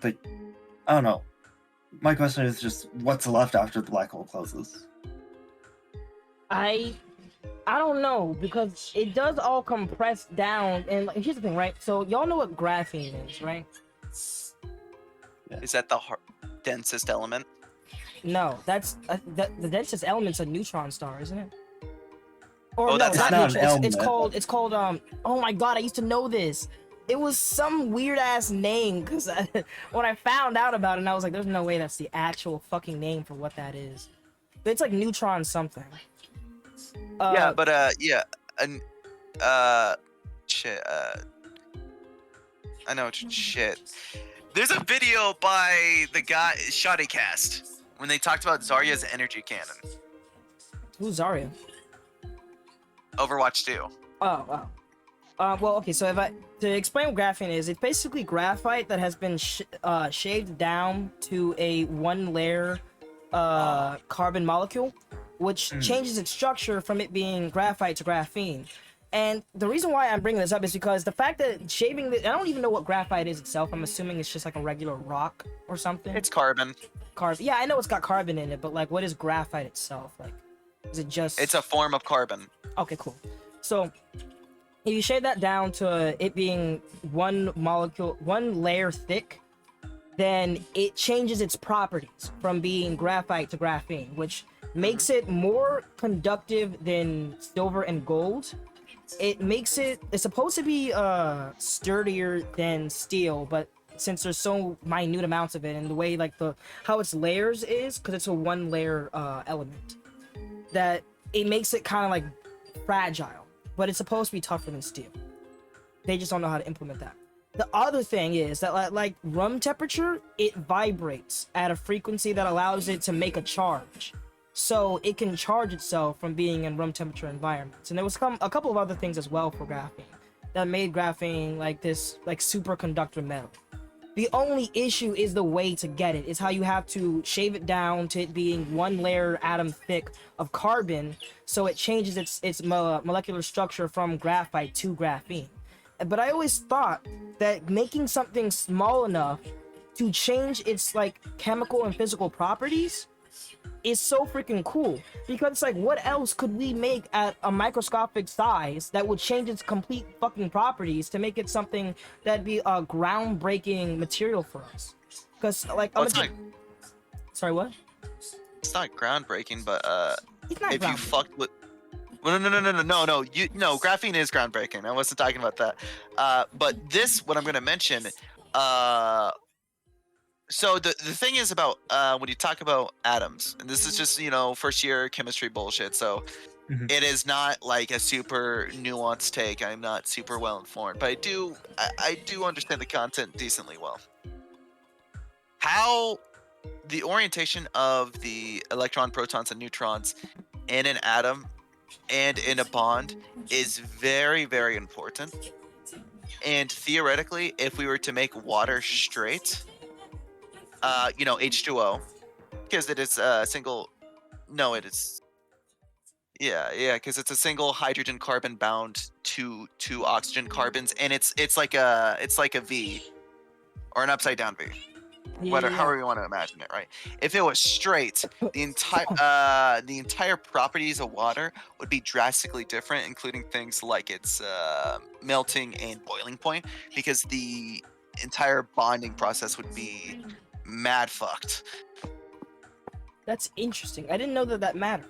Like, I don't know. My question is just what's left after the black hole closes? I don't know, because it does all compress down, and like, here's the thing, right? So y'all know what graphene is, right? Is that the densest element? No, that's the densest element's a neutron star, isn't it? Or Oh, no, that's not not an neutron. It's element. called oh my god, I used to know this. It was some weird ass name, because when I found out about it, I was like, there's no way that's the actual fucking name for what that is. But it's like neutron something. Yeah, but and shit. I know shit. There's a video by the guy Shoddycast when they talked about Zarya's energy cannon. Who's Zarya? Overwatch 2. Oh, wow. Well, okay, so to explain what graphene is, it's basically graphite that has been shaved down to a one-layer carbon molecule, which changes its structure from it being graphite to graphene. And the reason why I'm bringing this up is because the fact that shaving I don't even know what graphite is itself. I'm assuming it's just like a regular rock or something. It's carbon. Yeah, I know it's got carbon in it, but like, what is graphite itself? Like, is it just... It's a form of carbon. Okay, cool. So if you shade that down to it being one layer thick, then it changes its properties from being graphite to graphene, which makes it more conductive than silver and gold. It's supposed to be sturdier than steel, but since there's so minute amounts of it, and the way like how its layers is, because it's a one layer element, that it makes it kind of like fragile, but it's supposed to be tougher than steel. They just don't know how to implement that. The other thing is that like room temperature, it vibrates at a frequency that allows it to make a charge. So it can charge itself from being in room temperature environments. And there was a couple of other things as well for graphene that made graphene like this like superconductor metal. The only issue is the way to get it. It's how you have to shave it down to it being one layer atom thick of carbon, so it changes its molecular structure from graphite to graphene. But I always thought that making something small enough to change its like chemical and physical properties is so freaking cool, because it's like, what else could we make at a microscopic size that would change its complete fucking properties to make it something that'd be a groundbreaking material for us? Because like sorry, what? It's not groundbreaking, but It's not if you fucked with no, graphene is groundbreaking. I wasn't talking about that. But this, what I'm gonna mention, so the thing is about when you talk about atoms, and this is just first year chemistry bullshit. So it is not like a super nuanced take. I'm not super well informed, but I do understand the content decently well. How the orientation of the electron, protons, and neutrons in an atom and in a bond is very, very important. And theoretically, if we were to make water straight, H2O, because it is a single. No, it is. Yeah, because it's a single hydrogen carbon bound to two oxygen carbons, and it's like a V or an upside down V. However you want to imagine it, right? If it was straight, the entire properties of water would be drastically different, including things like its melting and boiling point, because the entire bonding process would be mad fucked. That's interesting. I didn't know that mattered.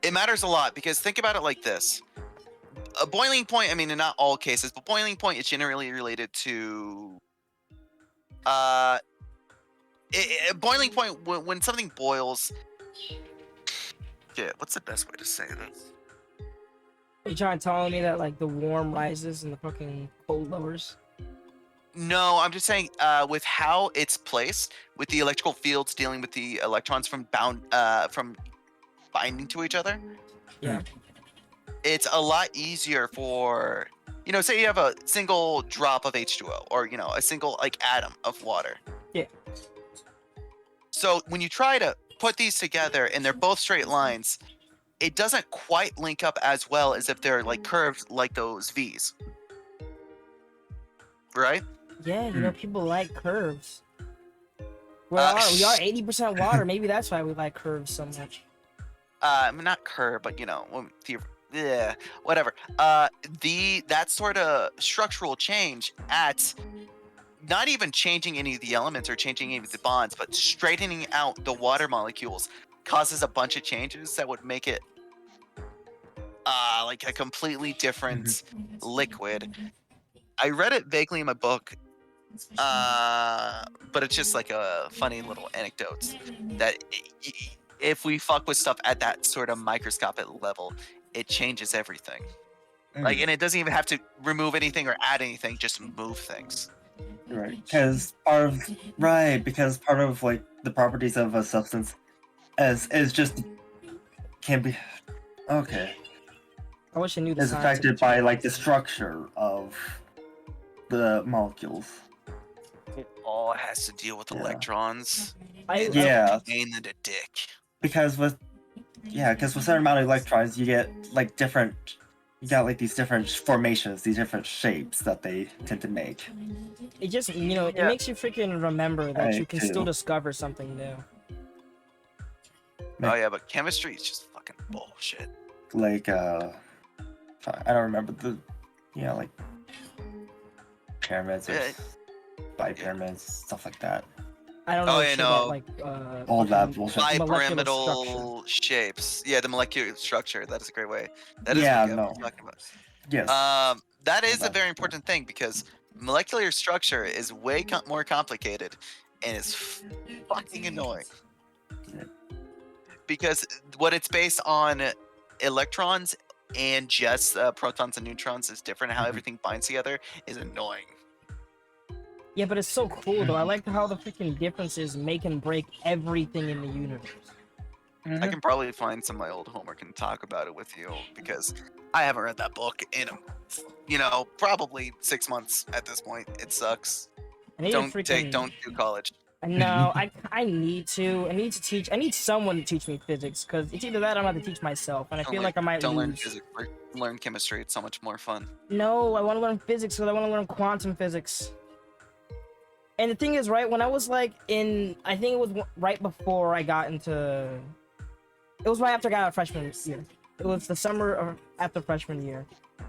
It matters a lot, because think about it like this. A boiling point, I mean, in not all cases, but boiling point is generally related to boiling point when something boils. Yeah, what's the best way to say this? You trying to tell me that like the warm rises and the fucking cold lowers? No, I'm just saying with how it's placed, with the electrical fields dealing with the electrons from binding to each other. Yeah. It's a lot easier for, say you have a single drop of H2O, or a single like atom of water. Yeah. So when you try to put these together and they're both straight lines, it doesn't quite link up as well as if they're like curved like those V's. Right? Yeah, people like curves. We are 80% water. Maybe that's why we like curves so much. I mean, not curve, but yeah, whatever. That sort of structural change at not even changing any of the elements or changing any of the bonds, but straightening out the water molecules causes a bunch of changes that would make it like a completely different liquid. I read it vaguely in my book, but it's just like a funny little anecdote that if we fuck with stuff at that sort of microscopic level, it changes everything. Like, and it doesn't even have to remove anything or add anything, just move things. Right, because part of like the properties of a substance is just can be okay. I wish I knew the is affected by like the structure of the molecules. It all has to deal with electrons. Pain in the dick. Because with certain amount of electrons, you get like these different formations, these different shapes that they tend to make. It just, it makes you freaking remember that you can still discover something new. Oh yeah, but chemistry is just fucking bullshit. Like, I don't remember like pyramids or bipyramids, stuff like that. I don't know. Oh yeah, no. Like, all that bullshit. Bipyramidal shapes. Yeah, the molecular structure. That is a great way. That is what I'm talking about. Yes. That is a very important thing, because molecular structure is way more complicated, and it's fucking annoying. Because what it's based on, electrons and just protons and neutrons is different. How everything binds together is annoying. Yeah, but it's so cool though. I like how the freaking differences make and break everything in the universe. I can probably find some of my old homework and talk about it with you because I haven't read that book in, probably 6 months at this point. It sucks. I need Don't to freaking... do college. No, I need to. I need to teach. I need someone to teach me physics because it's either that or I'm going to teach myself, and I feel like I might don't learn lose. physics. Learn chemistry. It's so much more fun. No, I want to learn physics because I want to learn quantum physics. And the thing is, right, when I was like I think it was right before I got into, it was right after I got out of freshman year. It was the summer after freshman year.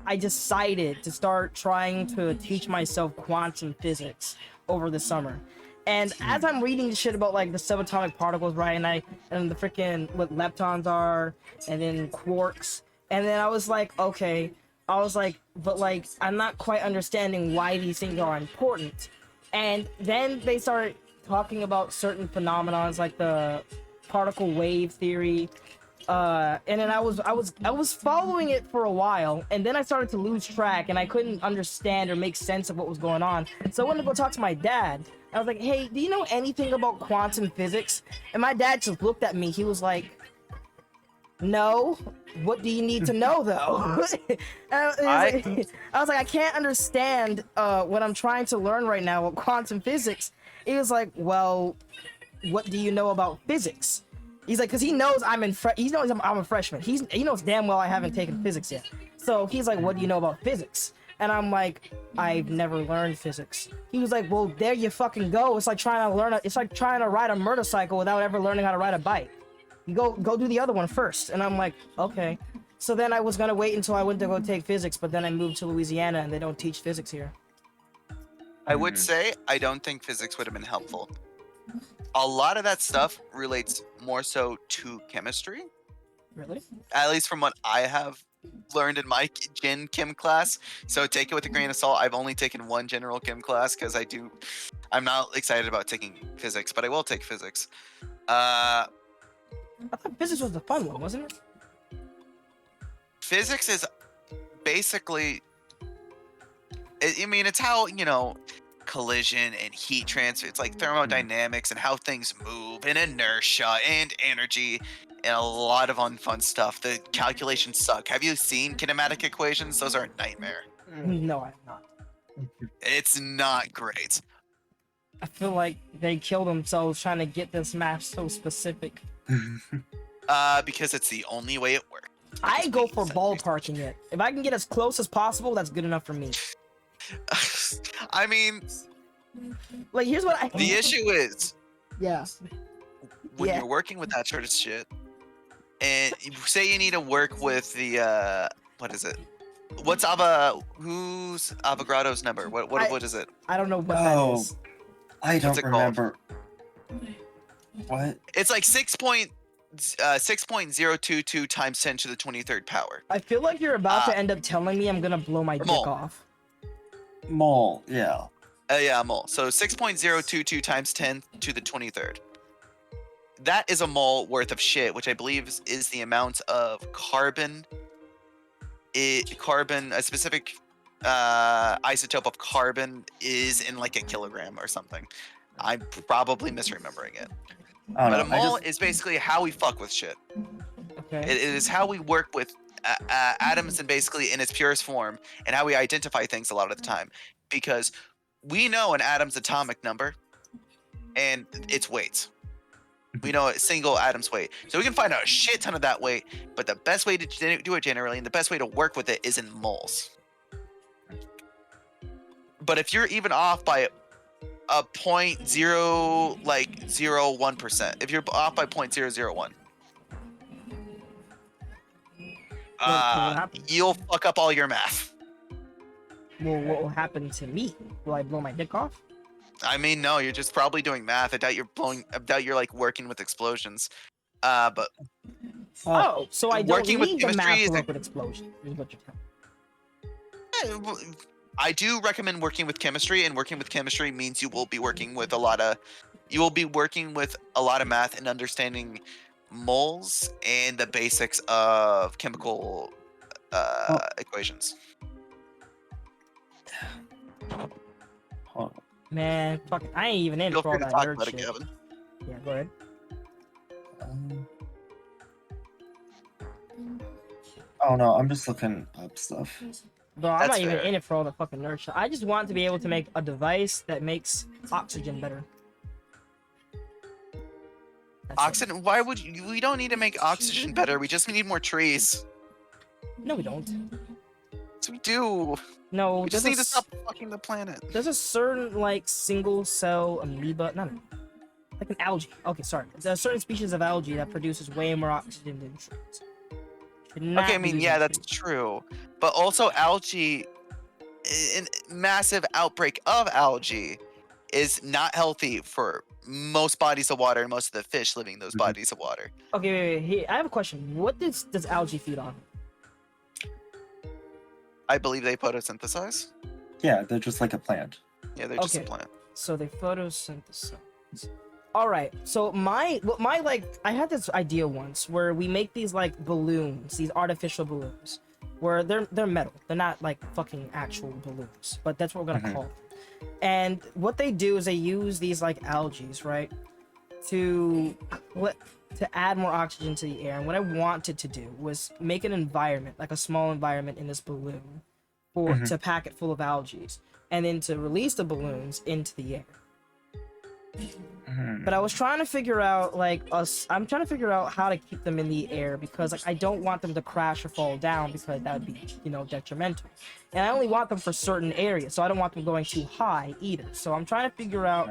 I decided to start trying to teach myself quantum physics over the summer. And as I'm reading shit about like the subatomic particles, right, and the freaking what leptons are, and then quarks, and then I was like, okay, but like I'm not quite understanding why these things are important. And then they started talking about certain phenomena like the particle wave theory, and then I was following it for a while, and then I started to lose track, and I couldn't understand or make sense of what was going on. So I went to go talk to my dad. I was like, "Hey, do you know anything about quantum physics?" And my dad just looked at me. He was like, "No. What do you need to know, though?" I was like, "I can't understand what I'm trying to learn right now with quantum physics." He was like, "Well, what do you know about physics?" He's like, because he knows I'm a freshman. He knows damn well I haven't taken physics yet. So he's like, "What do you know about physics?" And I'm like, "I've never learned physics." He was like, "Well, there you fucking go. It's like trying to ride a motorcycle without ever learning how to ride a bike. You go do the other one first." And I'm like, "Okay." So then I was gonna wait until I went to go take physics, but then I moved to Louisiana and they don't teach physics here. I would say I don't think physics would have been helpful. A lot of that stuff relates more so to chemistry. Really? At least from what I have learned in my Gen Chem class. So take it with a grain of salt. I've only taken one general chem class because I'm not excited about taking physics, but I will take physics. I thought physics was the fun one, wasn't it? Physics is basically, I mean, it's how, collision and heat transfer. It's like thermodynamics and how things move and inertia and energy and a lot of unfun stuff. The calculations suck. Have you seen kinematic equations? Those are a nightmare. No, I'm not. It's not great. I feel like they kill themselves trying to get this math so specific. Because it's the only way it works. I go for ballparking it. If I can get as close as possible, that's good enough for me. I mean, like, here's what I... The issue is, yeah, when you're working with that sort of shit, and you say you need to work with the, what is it? Who's Avogadro's number? What is it? I don't know what that is. I don't remember. What? It's like 6.022 times 10 to the 23rd power. I feel like you're about to end up telling me I'm gonna blow my dick off. Mole, yeah. Yeah, mole. So 6.022 times 10 to the 23rd. That is a mole worth of shit, which I believe is the amount of carbon. A specific isotope of carbon is in like a kilogram or something. I'm probably misremembering it. But a mole is basically how we fuck with shit. Okay. It is how we work with atoms and basically in its purest form, and how we identify things a lot of the time, because we know an atom's atomic number and its weight. We know a single atom's weight, so we can find out a shit ton of that weight. But the best way to do it generally, and the best way to work with it, is in moles. But if you're even off by a 0.01%, if you're off by 0.001, you'll fuck up all your math. Well, what will happen to me? Will I blow my dick off? I mean, no, you're just probably doing math. I doubt you're like working with explosions. But so I don't working with need the math chemistry to work with explosions. Is what you're telling me. I do recommend working with chemistry, and working with chemistry means you will be working with a lot of math and understanding moles and the basics of chemical Oh. equations. Hold Man, fuck it. I ain't even in Feel for all free to that talk nerd about shit. it, Gavin. Yeah, go ahead. on. Oh no, I'm just looking up stuff. Bro, I'm That's not even fair. in it for all the fucking nerd shit. I just want to be able to make a device that makes oxygen better. That's it. Oxygen? Why would you? We don't need to make oxygen better. We just need more trees. No, we don't. Yes, we do. No, We just need to stop fucking the planet. There's a certain like single cell amoeba, like an algae. Okay, sorry. There's a certain species of algae that produces way more oxygen than trees. Should not Okay, I be mean, using yeah, that's trees. true. But also, algae, a massive outbreak of algae, is not healthy for most bodies of water and most of the fish living in those Mhm. bodies of water. Okay, wait. Here, I have a question. What does algae feed on? I believe they photosynthesize. Yeah, they're just like a plant. Yeah, they're just a Okay. plant. So they photosynthesize. All right. So my I had this idea once where we make these like balloons, these artificial balloons, where they're metal. They're not like fucking actual balloons, but that's what we're gonna Mhm. call them. And what they do is they use these like algae, right, to add more oxygen to the air. And what I wanted to do was make an environment, like a small environment in this balloon, Mhm. to pack it full of algae, and then to release the balloons into the air. Mhm. But I was trying to figure out I'm trying to figure out how to keep them in the air because like I don't want them to crash or fall down because that would be, detrimental. And I only want them for certain areas, so I don't want them going too high either. So I'm trying to figure out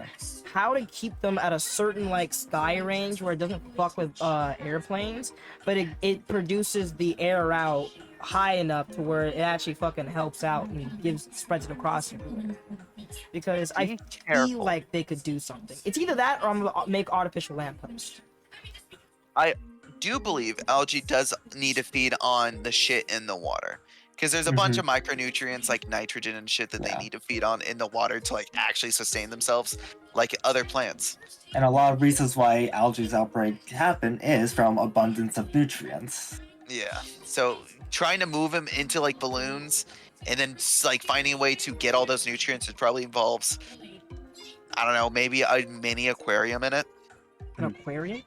how to keep them at a certain like sky range where it doesn't fuck with airplanes, but it produces the air out high enough to where it actually fucking helps out and spreads it across everywhere. Because I Be feel careful. like they could do something. It's either that or I'm gonna make artificial lampposts. I do believe algae does need to feed on the shit in the water. Because there's a bunch of micronutrients like nitrogen and shit that they Yeah. need to feed on in the water to like actually sustain themselves, like other plants. And a lot of reasons why algae's outbreak happen is from abundance of nutrients. Yeah. So trying to move them into like balloons and then like finding a way to get all those nutrients, it probably involves, I don't know, maybe a mini aquarium in it. An aquarium?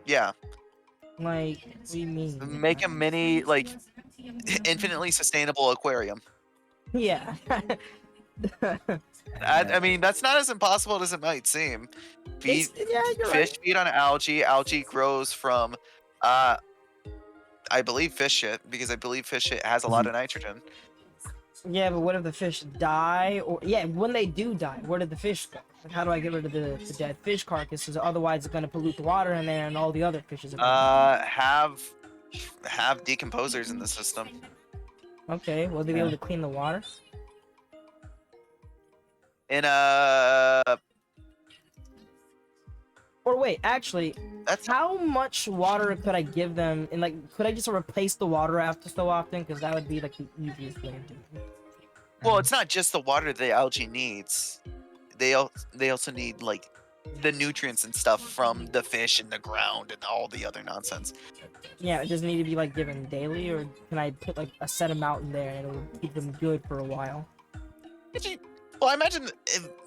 Yeah. Like, what do you mean? Make a mini, like, infinitely sustainable aquarium. Yeah. I mean, that's not as impossible as it might seem. Yeah, you're Fish right. feed on algae. Algae grows from, I believe fish shit, because I believe fish shit has a lot of nitrogen. Yeah, but what if the fish die? Or when they do die, where did the fish go? Like, how do I get rid of the dead fish carcasses? Otherwise, it's gonna pollute the water in there, and all the other fishes. Have decomposers in the system. Okay, will they be able to clean the water? In Or wait, actually, that's how much water could I give them? And like, could I just replace the water after so often? Because that would be like the easiest way of doing it. well, it's not just the water the algae needs. They also need like the nutrients and stuff from the fish and the ground and all the other nonsense. Yeah, it doesn't need to be like given daily, or can I put like a set amount in there and it'll keep them good for a while? Well, I imagine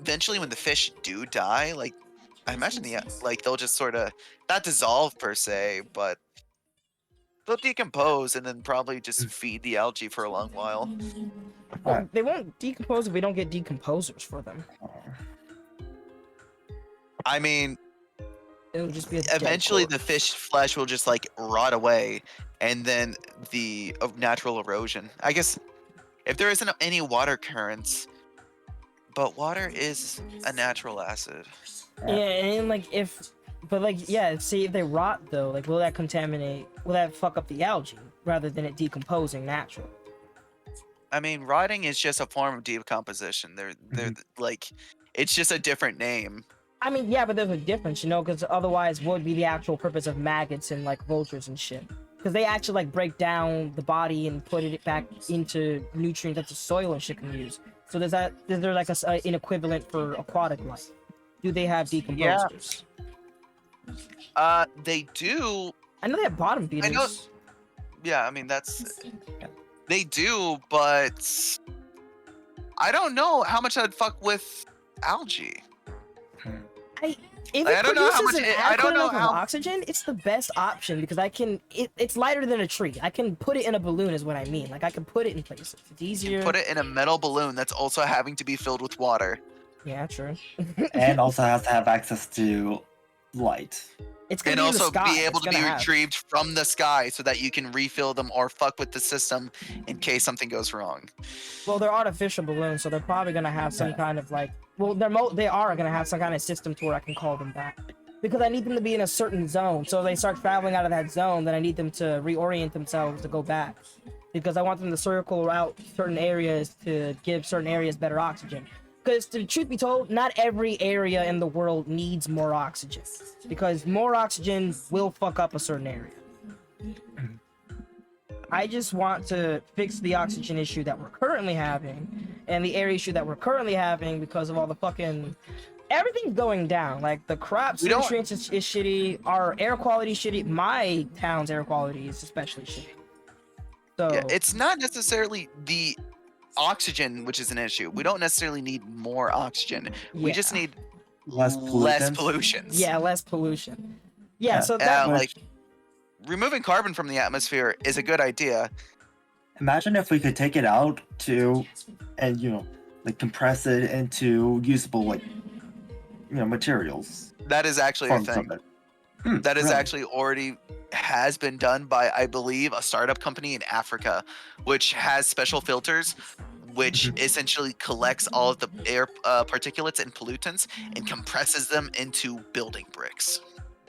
eventually when the fish do die, like I imagine they'll just sort of not dissolve per se, but they'll decompose and then probably just feed the algae for a long while. Well, they won't decompose if we don't get decomposers for them. I mean, It'll just be a eventually dead the fish flesh will just like rot away, and then the natural erosion. I guess if there isn't any water currents, but water is a natural acid. corpse. Yeah, and like see if they rot though, like will that contaminate? Will that fuck up the algae rather than it decomposing naturally? I mean, rotting is just a form of decomposition. They're like, it's just a different name. I mean, yeah, but there's a difference, because otherwise, what would be the actual purpose of maggots and like vultures and shit? because they actually like break down the body and put it back into nutrients that the soil and shit can use. So is there like an equivalent for aquatic life? Do they have decomposers? They do. I know they have bottom feeders. I know. Yeah, I mean they do, but I don't know how much I'd fuck with algae. If I it don't know how produces much. an I don't adequate know amount of how. oxygen, it's the best option because it's lighter than a tree. I can put it in a balloon is what I mean. Like I can put it in places. It's easier. Put it in a metal balloon that's also having to be filled with water. Yeah, true. And also has to have access to light. It's gonna And be in the also sky. be able It's to be gonna have- retrieved from the sky so that you can refill them or fuck with the system in case something goes wrong. Well, they're artificial balloons, so they're probably gonna have some kind of like. Well, they are gonna have some kind of system to where I can call them back. Because I need them to be in a certain zone. So if they start traveling out of that zone, then I need them to reorient themselves to go back. Because I want them to circle out certain areas to give certain areas better oxygen. Because the truth be told, not every area in the world needs more oxygen. Because more oxygen will fuck up a certain area. I just want to fix the oxygen issue that we're currently having. And the air issue that we're currently having because of all the fucking... Everything's going down. Like the crops, nutrients is shitty. Our air quality is shitty. My town's air quality is especially shitty. So Yeah, it's not necessarily the oxygen which is an issue. We don't necessarily need more oxygen. We just Yeah. need Less less pollutants. pollutions. yeah, less pollution. Yeah, Yeah. so that Like removing carbon from the atmosphere is a good idea. Imagine if we could take it out and like compress it into usable materials. That is actually a Forms thing. of it. That is Really? actually already has been done by, I believe, a startup company in Africa, which has special filters, which essentially collects all of the air particulates and pollutants and compresses them into building bricks.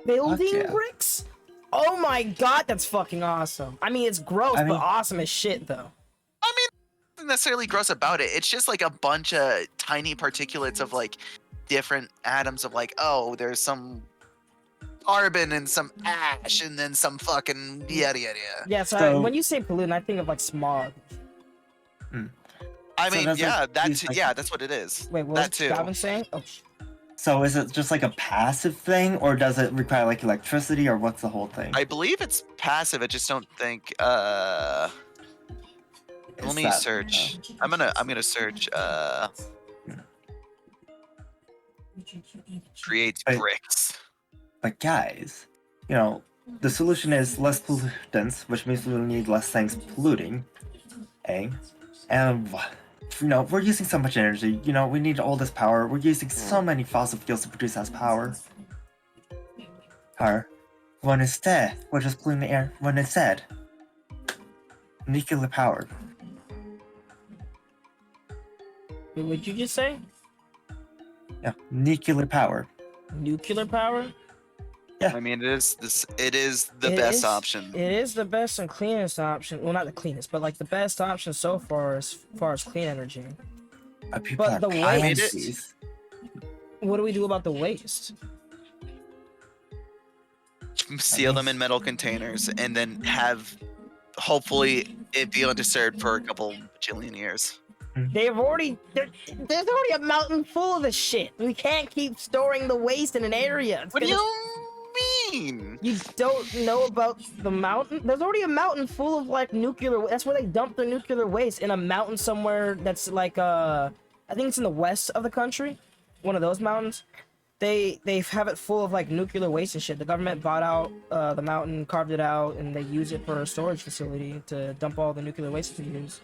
building yeah. bricks. Oh my god, that's fucking awesome. I mean, it's gross, but awesome as shit though. I mean, nothing necessarily gross about it. It's just like a bunch of tiny particulates of like different atoms of like, oh, there's some carbon and some ash and then some fucking yada yada. Yeah, so, So- when you say pollutant, I think of like smog. I So mean, that's yeah, like these, like- that's what it is. Wait, what That was too. Gavin saying? Oh, So is it just like a passive thing, or does it require like electricity, or what's the whole thing? I believe it's passive. I just don't think. Is Let me that- search. I'm gonna search. Creates Wait. bricks. But guys, the solution is less pollutants, which means we'll need less things polluting. And we're using so much energy. We need all this power. We're using so many fossil fuels to produce as power. When instead, we're just polluting the air. When instead, nuclear power. what would you just say? Yeah, nuclear power. Nuclear power? I mean, it is the It best is- option. It is the best and cleanest option. Well, not the cleanest, but like the best option so far as far as clean energy. People But are the dying way- of disease. What do we do about the waste? Seal them in metal containers and then have, hopefully, it be undisturbed for a couple bajillion years. There's already a mountain full of this shit. We can't keep storing the waste in an area. It's What do gonna- you mean? You don't know about the mountain? There's already a mountain full of like nuclear. That's where they dump their nuclear waste, in a mountain somewhere that's like I think it's in the west of the country. One of those mountains. They have it full of like nuclear waste and shit. The government bought out the mountain, carved it out, and they use it for a storage facility to dump all the nuclear waste they use.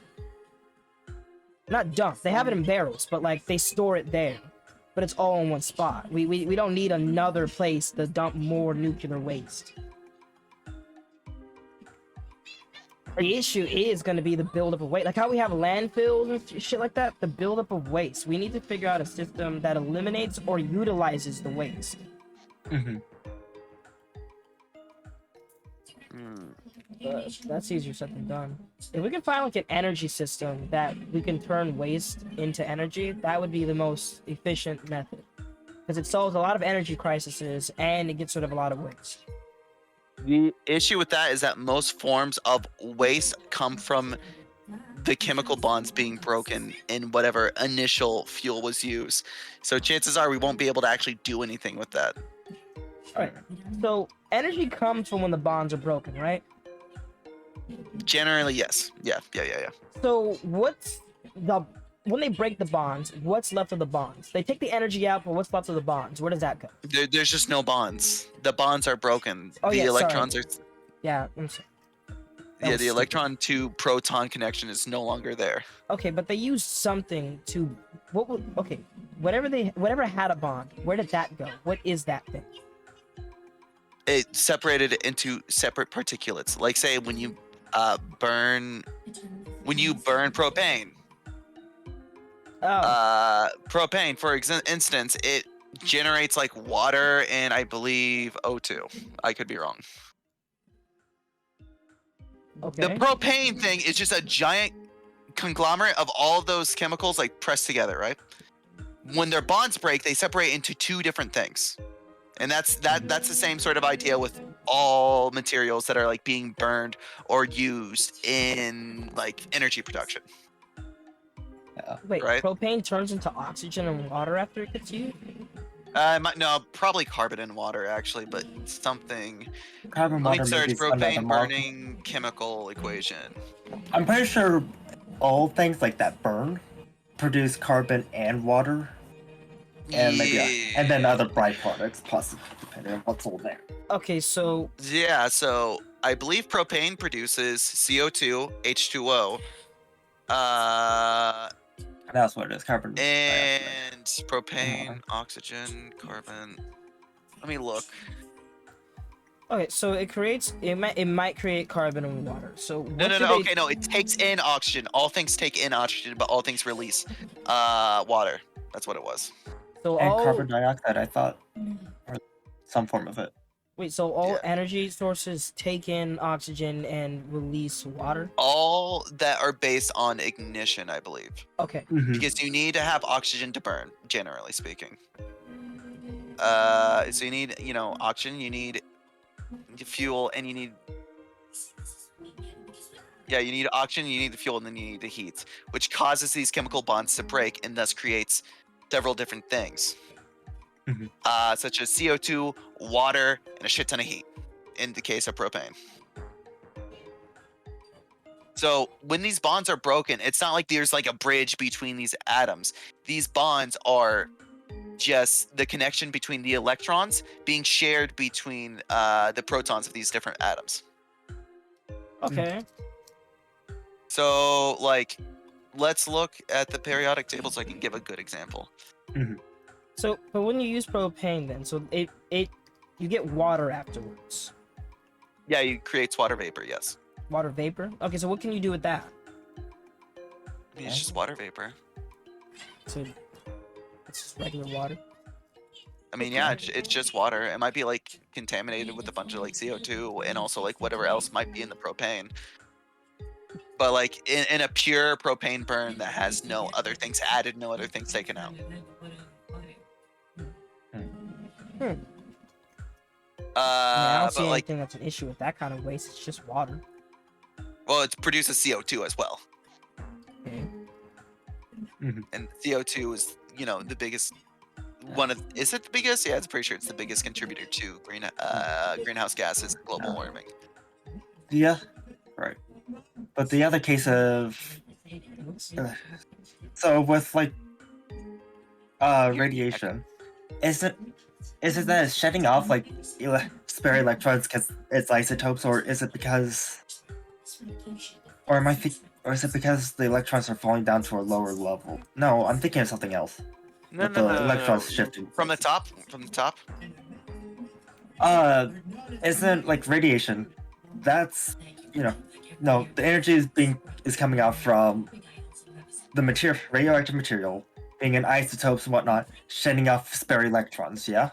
Not dump. They have it in barrels, but like they store it there. But it's all in one spot. We don't need another place to dump more nuclear waste. The issue is going to be the buildup of waste. Like how we have landfills and shit like that, the buildup of waste. We need to figure out a system that eliminates or utilizes the waste. But that's easier said than done. If we can find like an energy system that we can turn waste into energy, that would be the most efficient method. Because it solves a lot of energy crises and it gets rid of a lot of waste. The issue with that is that most forms of waste come from the chemical bonds being broken in whatever initial fuel was used. So chances are we won't be able to actually do anything with that. All right. So energy comes from when the bonds are broken, right? Generally, yes. Yeah. So when they break the bonds, what's left of the bonds? They take the energy out, but what's left of the bonds? Where does that go? There's just no bonds. The bonds are broken. Oh, The yeah, sorry. electrons are. Yeah, I'm sorry. That Yeah, was the stupid. electron to proton connection is no longer there. Okay, but they used something to whatever had a bond. Where did that go? What is that thing? It separated it into separate particulates. Like say when you burn propane. Oh, Propane, for instance, it generates like water and I believe O2. I could be wrong. okay. The propane thing is just a giant conglomerate of all of those chemicals like pressed together, right? When their bonds break, they separate into two different things. And that's the same sort of idea with all materials that are like being burned or used in like energy production. Wait, right? propane turns into oxygen and water after it gets used? No, probably carbon and water actually, but something. Carbon Let me water search maybe another propane molecule. burning chemical equation. I'm pretty sure all things like that burn produce carbon and water, and maybe and then other byproducts, possibly depending on what's all there. Okay, so Yeah, so I believe propane produces CO2, H2O, That's what it is. Carbon dioxide. and propane, oxygen, carbon. Let me look. okay, so it might create carbon and water. So No, okay, no, it takes in oxygen. All things take in oxygen, but all things release water. That's what it was. So And all carbon dioxide, I thought, or some form of it. wait, so all Yeah. energy sources take in oxygen and release water? All that are based on ignition, I believe. Okay. Because you need to have oxygen to burn, generally speaking. So you need, oxygen, you need fuel, and you need oxygen, you need the fuel, and then you need the heat, which causes these chemical bonds to break and thus creates several different things. Such as CO2, water, and a shit ton of heat, in the case of propane. So when these bonds are broken, it's not like there's like a bridge between these atoms. These bonds are just the connection between the electrons being shared between the protons of these different atoms. Okay. So, like, let's look at the periodic table so I can give a good example. So, but when you use propane, then so you get water afterwards. Yeah, it creates water vapor. Yes, Water vapor. Okay, so what can you do with that? it's just water vapor. So it's just regular water. I mean, yeah, it's just water. It might be like contaminated with a bunch of like CO2 and also like whatever else might be in the propane. But like in a pure propane burn that has no other things added, no other things taken out. I don't see But like, anything that's an issue with that kind of waste. It's just water. well, it produces CO2 as well, Okay. and CO2 is the biggest is it the biggest? Yeah, it's pretty sure it's the biggest contributor to greenhouse gases and global warming. Yeah, right. But the other case of so with like radiation, is it that it's shedding off like spare electrons because it's isotopes, or is it because, or is it because the electrons are falling down to a lower level? No, I'm thinking of something else. No, With the electrons shifting From the top. Isn't like radiation? That's no, the energy is coming out from the radioactive material being in isotopes and whatnot, shedding off spare electrons. Yeah.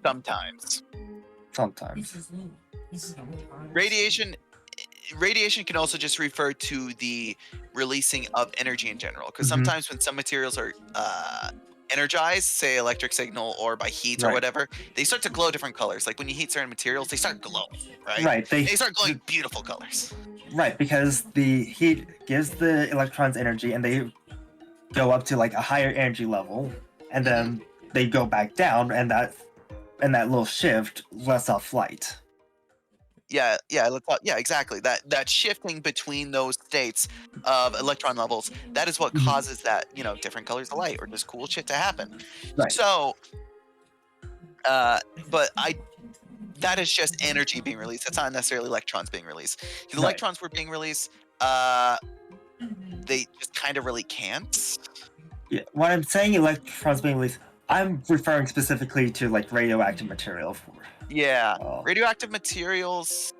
Sometimes. Radiation can also just refer to the releasing of energy in general, because sometimes when some materials are energized, say electric signal or by heat or Right. whatever, they start to glow different colors. Like when you heat certain materials, they start glowing, right? Right. They start glowing beautiful colors. Right, because the heat gives the electrons energy, and they go up to like a higher energy level, and then they go back down, and that little shift lets off light. Yeah, exactly. That shifting between those states of electron levels, that is what Mhm. causes that, different colors of light or just cool shit to happen. Right. So, but that is just energy being released. That's not necessarily electrons being released. If Right. electrons were being released, they just kind of really can't. Yeah, when I'm saying electrons being released, I'm referring specifically to like radioactive material. Yeah, Oh. radioactive materials.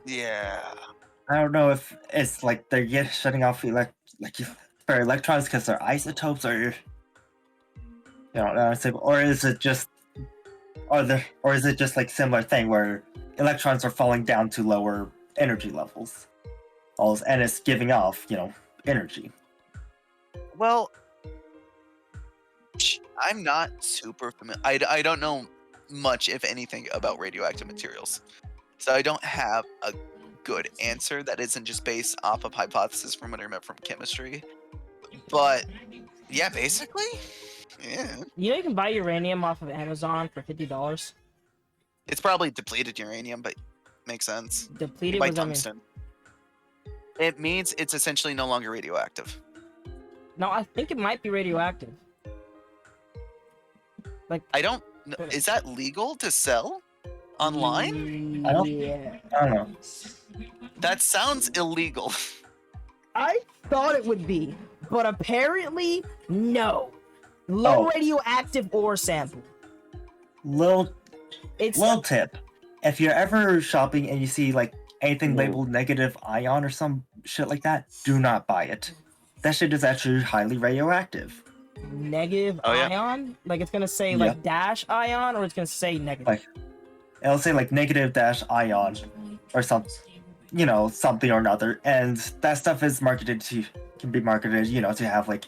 Yeah. I don't know if it's like they're shutting off for electrons because they're isotopes, or or is it just or is it just like similar thing where electrons are falling down to lower energy levels, and it's giving off energy. Well, I'm not super familiar. I don't know much, if anything, about radioactive materials. So I don't have a good answer that isn't just based off of hypothesis from what I remember from chemistry. But yeah, basically, yeah. You can buy uranium off of Amazon for $50. It's probably depleted uranium, but makes sense. Depleted By was, tungsten. It means it's essentially no longer radioactive. No, I think it might be radioactive. I don't know. Is that legal to sell online? I don't know. That sounds illegal. I thought it would be, but apparently no. Low radioactive ore sample. Little It's tip: if you're ever shopping and you see like anything labeled negative ion or some shit like that, do not buy it. That shit is actually highly radioactive. negative ion. Like it's gonna say like dash ion, or it's gonna say negative. Like it'll say like negative dash ion or something, something or another, and that stuff is can be marketed, to have like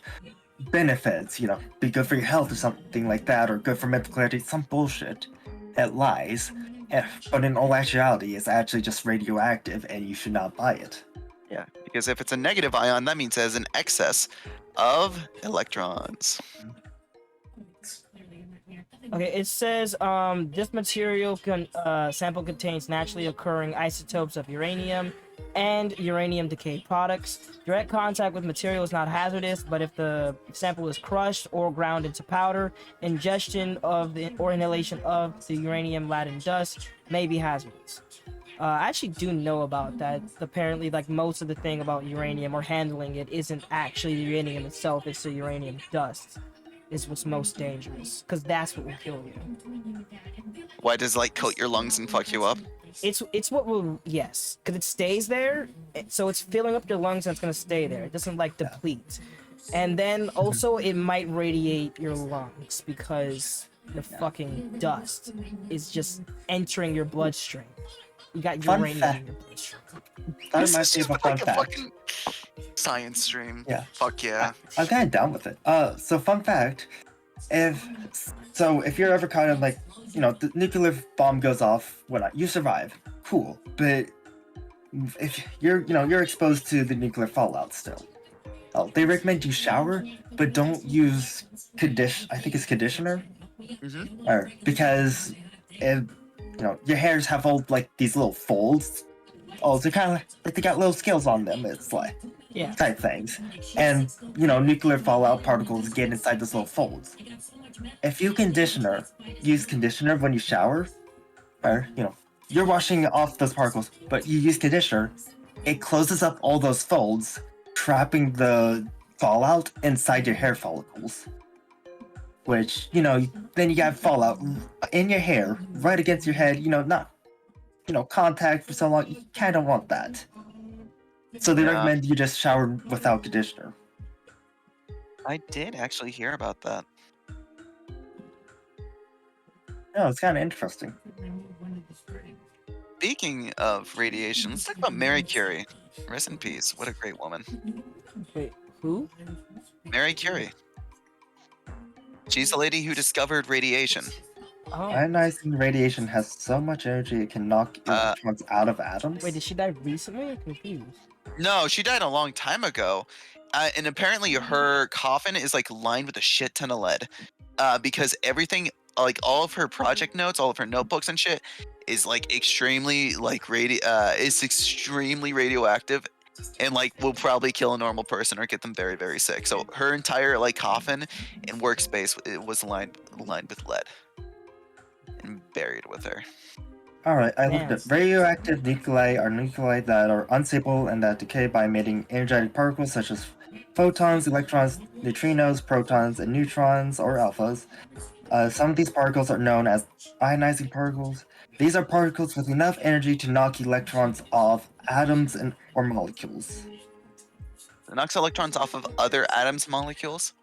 benefits, be good for your health or something like that, or good for mental clarity, some bullshit. It lies, but in all actuality, it's actually just radioactive, and you should not buy it. Yeah, because if it's a negative ion, that means it has an excess of electrons. Okay, it says this material sample contains naturally occurring isotopes of uranium and uranium decay products. Direct contact with material is not hazardous, but if the sample is crushed or ground into powder, ingestion or inhalation of the uranium-laden dust may be hazardous. I actually do know about that. Apparently, like most of the thing about uranium or handling it isn't actually the uranium itself; it's the uranium dust. Is what's most dangerous, because that's what will kill you. Why does it coat your lungs and fuck you up? It's what will, yes, because it stays there, so it's filling up your lungs and it's gonna stay there. It doesn't deplete, and then also it might radiate your lungs because the fucking dust is just entering your bloodstream. You got uranium in your bloodstream. That This reminds is me of a just fun like a fact. fucking science stream. Yeah. Fuck yeah. I'm kind of down with it. So fun fact: if you're ever kind of the nuclear bomb goes off, you survive, cool. But if you're exposed to the nuclear fallout still. They recommend you shower, but don't use I think it's conditioner, or because your hairs have all these little folds. They're kind of like they got little scales on them. It's type things, and nuclear fallout particles get inside those little folds. If you use conditioner when you shower, or you're washing off those particles, but you use conditioner, it closes up all those folds, trapping the fallout inside your hair follicles. Which then you got fallout in your hair, right against your head. Not contact for so long. You kind of want that. So they recommend you just shower without conditioner. I did actually hear about that. No, it's kind of interesting. Speaking of radiation, let's talk about Mary Curie. Rest in peace. What a great woman. Wait, who? Mary Curie. She's the lady who discovered radiation. Oh, Ionizing radiation has so much energy it can knock electrons out of atoms. wait, did she die recently? I'm confused. No, she died a long time ago. And apparently her coffin is like lined with a shit ton of lead. Because everything, like all of her project notes, all of her notebooks and shit, is like extremely like is extremely radioactive, and like will probably kill a normal person or get them very very sick. So her entire like coffin and workspace it was lined with lead and buried with her. Alright, I looked at Damn. radioactive nuclei are nuclei that are unstable and that decay by emitting energetic particles such as photons, electrons, neutrinos, protons, and neutrons or alphas. Some of these particles are known as ionizing particles. These are particles with enough energy to knock electrons off atoms or molecules. It knocks electrons off of other atoms molecules.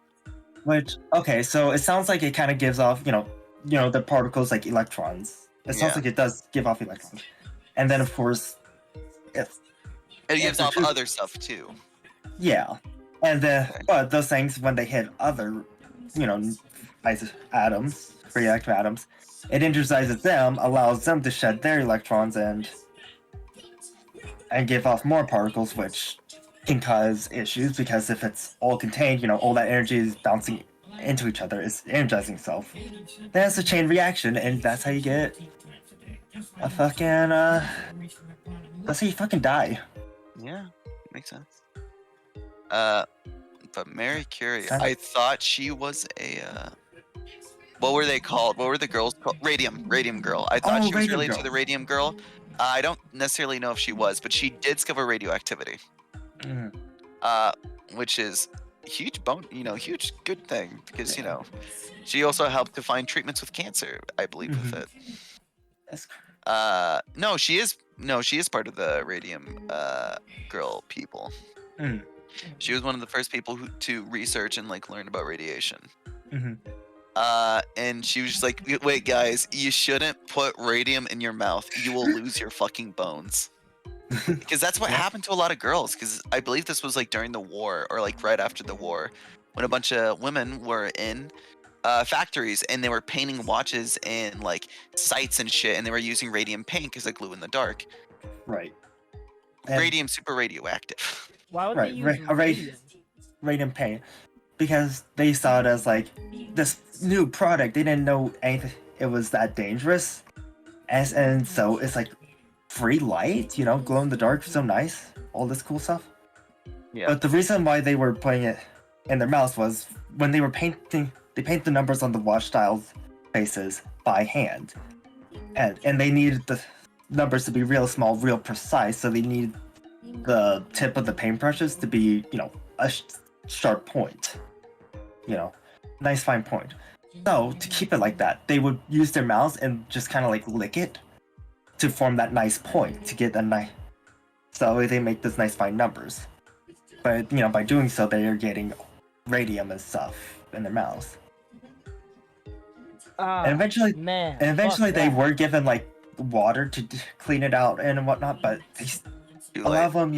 Which, okay, so it sounds like it kind of gives off, the particles like electrons. It sounds Yeah. like it does give off electrons. And then, of course, if It gives they're off too- other stuff too. yeah. And but those things, when they hit other, atoms, radioactive atoms, it energizes them, allows them to shed their electrons and give off more particles, which can cause issues because if it's all contained, all that energy is bouncing into each other, it's energizing itself. That's a chain reaction, and that's how you get a fucking that's how you fucking die. Yeah, makes sense. But Mary Curie, I thought she was a what were they called? What were the girls called? Radium girl. I thought Oh, she was Radium related Girl. to the radium girl. I don't necessarily know if she was, but she did discover radioactivity. Mhm. Which is huge huge good thing because she also helped to find treatments with cancer, I believe, with Mhm. it. That's No, she is part of the radium girl people. Mhm. She was one of the first people to research and like learn about radiation. Mhm. And she was just like, wait guys, you shouldn't put radium in your mouth, you will lose your fucking bones. Because that's what Yeah. happened to a lot of girls, because I believe this was like during the war or like right after the war when a bunch of women were in factories and they were painting watches and like sights and shit, and they were using radium paint because it glue in the dark. Right. And- Radium super radioactive. Why would Right, they use right, radium? radium paint, because they saw it as like this new product. They didn't know anything. It was that dangerous, and so it's like free light, glow in the dark, so nice, all this cool stuff. Yeah. But the reason why they were putting it in their mouths was when they were painting. They paint the numbers on the watch dials faces by hand, and they needed the numbers to be real small, real precise. So they needed the tip of the paintbrushes to be, a sharp point. Nice fine point. So to keep it like that, they would use their mouths and just kind of like lick it to form that nice point to get a nice. So they make those nice fine numbers. But by doing so, they are getting radium and stuff in their mouths. And eventually, man, they were given like water to clean it out and whatnot. But a lot of them,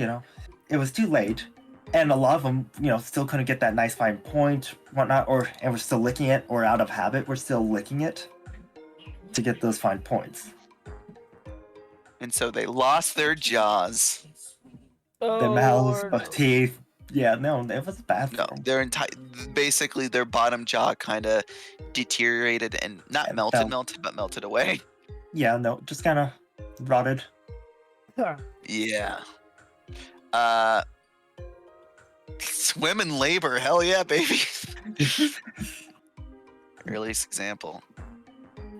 it was too late, and a lot of them, still couldn't get that nice fine point, whatnot, and we're still licking it, or out of habit, we're still licking it to get those fine points. And so they lost their jaws. The mouths, teeth. Yeah, no, it was bad. No, basically their bottom jaw kind of deteriorated and not melted, but melted away. Yeah, no, just kind of rotted. Yeah. Women labor, hell yeah, baby. Earliest example.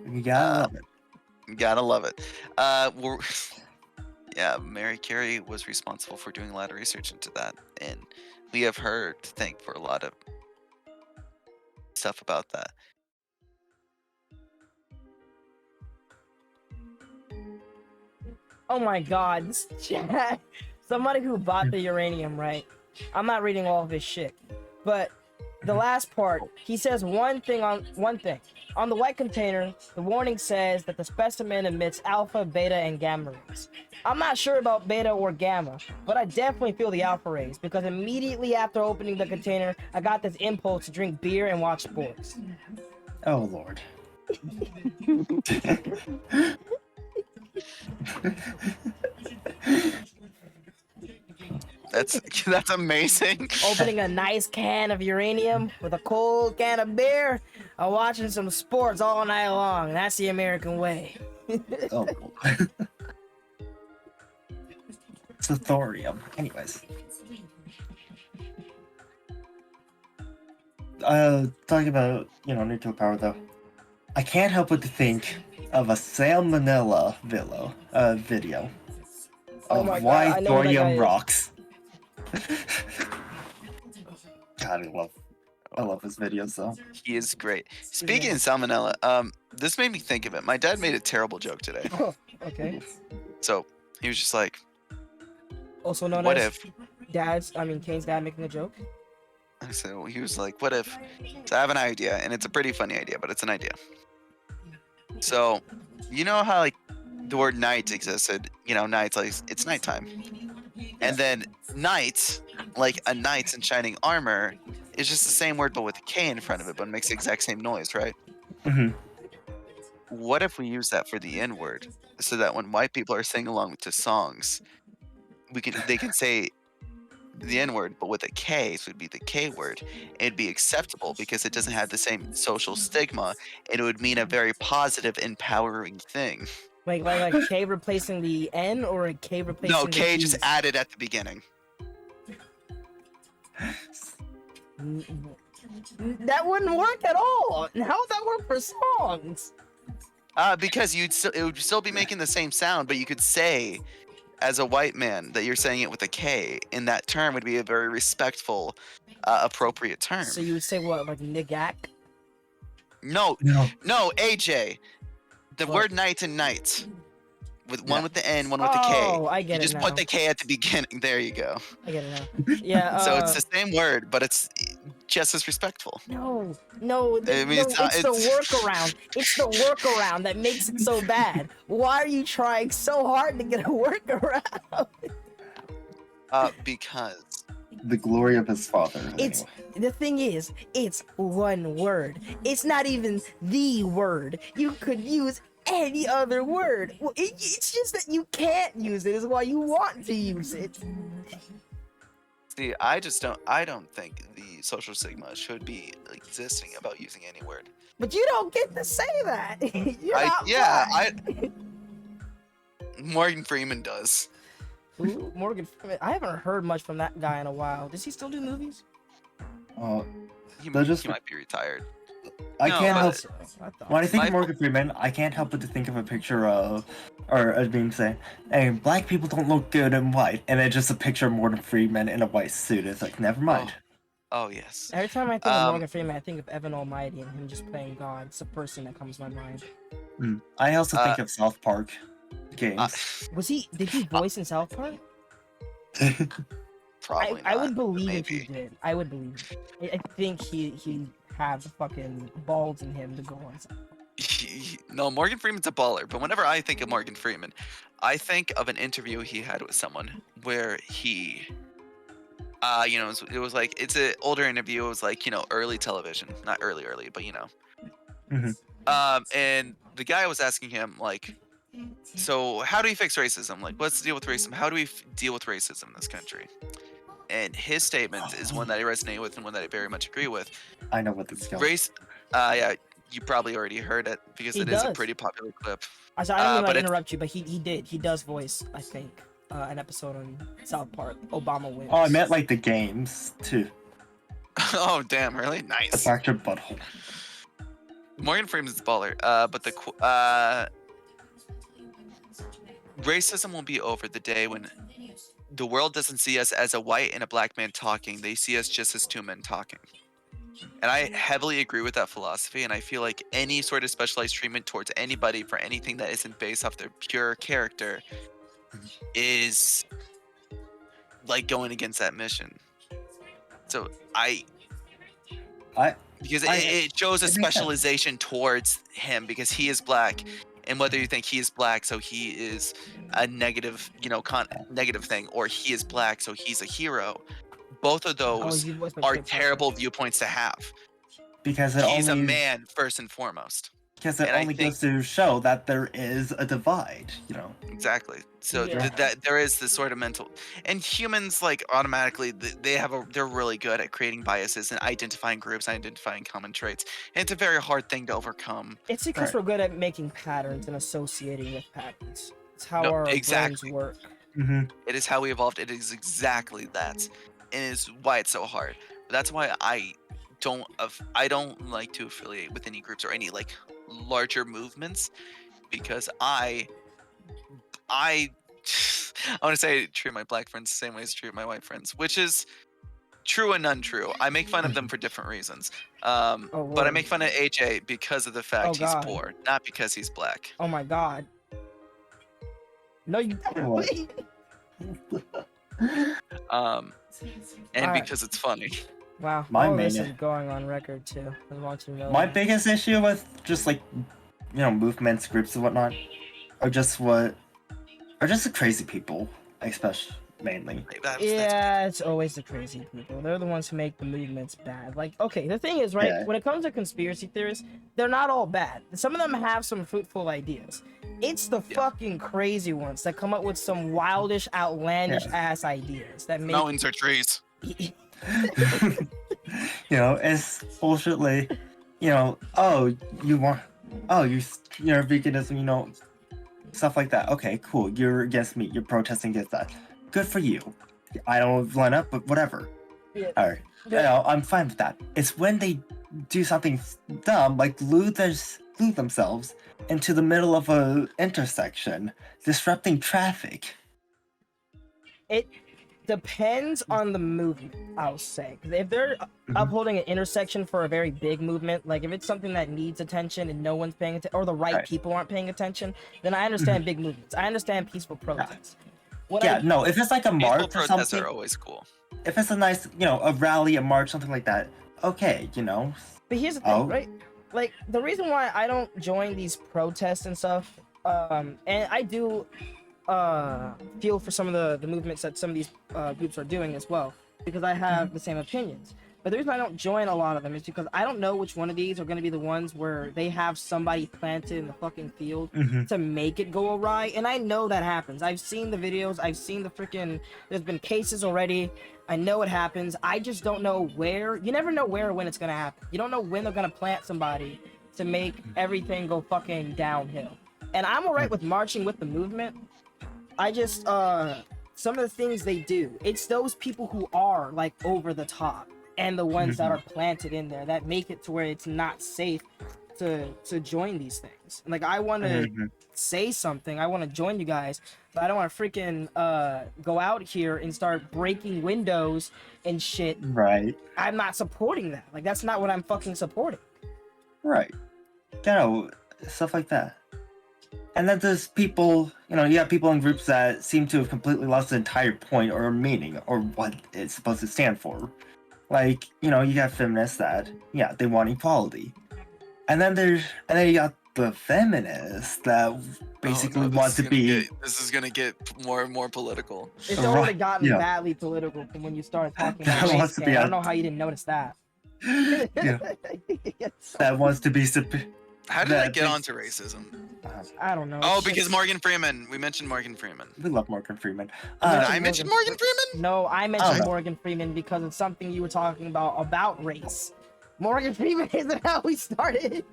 You gotta love it. Gotta love it. Yeah, Mary Curie was responsible for doing a lot of research into that, and we have her to thank for a lot of stuff about that. Oh my god, this chat. Somebody who bought the uranium, right? I'm not reading all of his shit, but the last part, he says one thing. On the white container, the warning says that the specimen emits alpha, beta, and gamma rays. I'm not sure about beta or gamma, but I definitely feel the alpha rays because immediately after opening the container, I got this impulse to drink beer and watch sports. Oh Lord. That's amazing. Opening a nice can of uranium with a cold can of beer, and watching some sports all night long. That's the American way. Oh. It's a thorium. Anyways. Talking about, nuclear power though. I can't help but to think of a salmonella video Oh of my God, why I know what that guy thorium is. rocks. God, I love his videos though. He is great. Speaking of salmonella, this made me think of it. My dad made a terrible joke today. Oh, okay. So he was just like, Also known "What as if?" Kane's dad making a joke. So he was like, "What if?" So I have an idea, and it's a pretty funny idea, but it's an idea. So, you know how like the word night existed? Nights like it's nighttime, and then night, like a knight in shining armor, is just the same word but with a K in front of it, but it makes the exact same noise, right? Mhm. What if we use that for the N word, so that when white people are singing along to songs, they can say the N word, but with a K, so it'd be the K word. It'd be acceptable because it doesn't have the same social stigma. And it would mean a very positive, empowering thing. Like K replacing the N or a K replacing No, the K G's? just added at the beginning. That wouldn't work at all. How would that work for songs? Because it would still be making the same sound, but you could say, as a white man, that you're saying it with a K, and that term would be a very respectful, appropriate term. So you would say what, like nigak? No, AJ. The What? word night and night. With one with the N, one with the K. Oh, I get You it just now. put the K at the beginning. There you go. I get it now. Yeah. So it's the same word, but it's just as respectful. No, I mean, it's the workaround. It's the workaround that makes it so bad. Why are you trying so hard to get a workaround? Because The glory of his father. It's the thing is, it's one word. It's not even the word. You could use any other word. Well, it's just that you can't use it. Is why you want to use it. see, I don't think the social stigma should be existing about using any word. But you don't get to say that. You're not black. Morgan Freeman does. Ooh, Morgan Freeman. I haven't heard much from that guy in a while. Does he still do movies? He They're just- might be retired. I No, can't but- help. I thought. When I think My- of Morgan Freeman, I can't help but to think of a picture of, or a meme saying, "Hey, black people don't look good in white," and then just a picture of Morgan Freeman in a white suit. It's like, never mind. Oh yes. Every time I think of Morgan Freeman, I think of Evan Almighty and him just playing God. It's the first thing that comes to my mind. I also think of South Park games. Did he voice in South Park? Probably I not, would believe but if he maybe. did. I would believe it. I think he have the fucking balls in him to go on something. No, Morgan Freeman's a baller, but whenever I think of Morgan Freeman, I think of an interview he had with someone where he, it was like, it's an older interview. It was like, early television, not early, but and the guy was asking him like, so how do we fix racism? Like, what's the deal with racism? How do we deal with racism in this country? And his statement is one that I resonate with and one that I very much agree with. I know what this is going. Race, yeah, you probably already heard it because He it is a does. pretty popular clip. I don't mean but to it's- interrupt you, but he does voice, I think, an episode on South Park. Obama wins. Oh, I meant like the games too. Oh, damn, really? The Nice. fractured butthole. Morgan Freeman's a baller, but racism will be over the day when the world doesn't see us as a white and a black man talking. They see us just as two men talking. And I heavily agree with that philosophy, and I feel like any sort of specialized treatment towards anybody for anything that isn't based off their pure character is like going against that mission. So because I- it shows a it makes sense. specialization towards him because he is black, and whether you think he is black so he is a negative, negative thing, or he is black so he's a hero, both of Oh, those you voiced my are shit terrible perfect. viewpoints to have. because it He's a only man first and foremost. because it and I only think- goes to show that there is a divide. Exactly. So Yeah. that there is this sort of mental, and humans like automatically they're really good at creating biases and identifying groups, identifying common traits. And it's a very hard thing to overcome. It's because Right. we're good at making patterns and associating with patterns. It's how No, our exactly. brains work. Mm-hmm. It is how we evolved. It is exactly that, and is why it's so hard. But that's why I don't like to affiliate with any groups or any like larger movements, because I want to say I treat my black friends the same way as I treat my white friends, which is true and untrue. I make fun of them for different reasons. But I Lord. make fun of AJ because of the fact Oh, he's God. poor, not because he's black. Oh my god. No, you What? And Alright. because it's funny. Wow. My All this main- is going on record too. I want you to know My that. biggest issue with just like movements, groups, and whatnot, are just the crazy people, especially mainly. That's Yeah, it's always the crazy people. They're the ones who make the movements bad. Like, okay, the thing is, right, Yeah. when it comes to conspiracy theorists, they're not all bad. Some of them have some fruitful ideas. It's the Yeah. fucking crazy ones that come up with some wildish, outlandish ass ideas that make Mountains are trees. It's bullshit. Like, you're veganism, stuff like that. Okay, cool. You're against me. You're protesting against that. Good for you. I don't line up, but whatever. Yeah. All right. I'm fine with that. It's when they do something dumb, like glue themselves into the middle of a intersection, disrupting traffic. It depends on the movement, I'll say. 'Cause if they're upholding an intersection for a very big movement, like if it's something that needs attention and no one's paying attention, or the right people aren't paying attention, then I understand big movements. I understand peaceful protests. What Yeah, no, if it's like a Peaceful march or protests something, are always cool. if it's a nice, a rally, a march, something like that, okay, But here's the thing, Oh. right? Like the reason why I don't join these protests and stuff, and I do feel for some of the movements that some of these groups are doing as well, because I have the same opinions. But the reason I don't join a lot of them is because I don't know which one of these are going to be the ones where they have somebody planted in the fucking field to make it go awry. And I know that happens. I've seen the videos. I've seen the freaking... There's been cases already. I know it happens. I just don't know where. You never know where or when it's going to happen. You don't know when they're going to plant somebody to make everything go fucking downhill. And I'm alright with marching with the movement. I just... some of the things they do, it's those people who are, like, over the top. And the ones that are planted in there that make it to where it's not safe to join these things. Like, I want to say something. I want to join you guys, but I don't want to freaking go out here and start breaking windows and shit. Right. I'm not supporting that. Like, that's not what I'm fucking supporting. Right. Stuff like that. And then there's people, you have people in groups that seem to have completely lost the entire point or meaning or what it's supposed to stand for. Like, you have feminists that, they want equality. And then you got the feminists that basically want to be... This is gonna get more and more political. It's already Right, gotten yeah. badly political from when you started talking That about wants race. to be I a- don't know how you didn't notice that. that wants to be... How did I that get thinks- onto racism? I don't know. Oh, It's because just- Morgan Freeman. We mentioned Morgan Freeman. We love Morgan Freeman. Did I Morgan mention Fre- Morgan Freeman? No, I mentioned no. Morgan Freeman because of something you were talking about race. Morgan Freeman isn't how we started.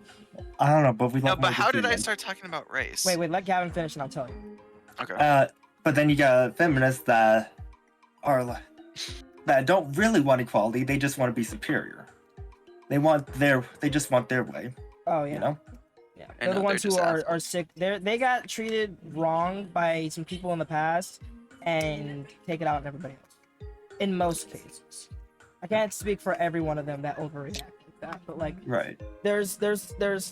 I don't know, but we No, love but Morgan how did I Freeman. start talking about race? Wait, let Gavin finish and I'll tell you. Okay. But then you got feminists that are like, that don't really want equality. They just want to be superior. They just want their way. Oh yeah. You know? Yeah. I They're the know, ones they're who just are sick. They got treated wrong by some people in the past and take it out on everybody else. In most cases. I can't speak for every one of them that overreact like that, but like Right. there's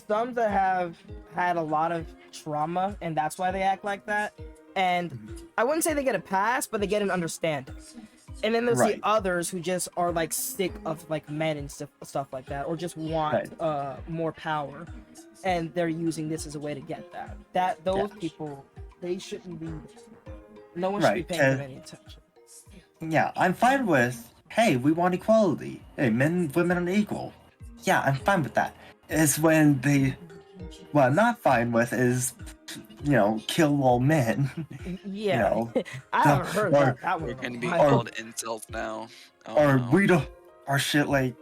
some that have had a lot of trauma and that's why they act like that. And I wouldn't say they get a pass, but they get an understanding. And then there's Right. the others who just are like sick of like men and stuff like that, or just want more power, and they're using this as a way to get that. Those people, they shouldn't be. No one should be Right, paying them any attention. Yeah, I'm fine with, hey, we want equality. Hey, men, women are equal. Yeah, I'm fine with that. It's when what I'm not fine with is, kill all men. Yeah, I haven't heard or- that We're one. gonna be in a or- while. called insults now. Oh, or no. we don't, or shit like,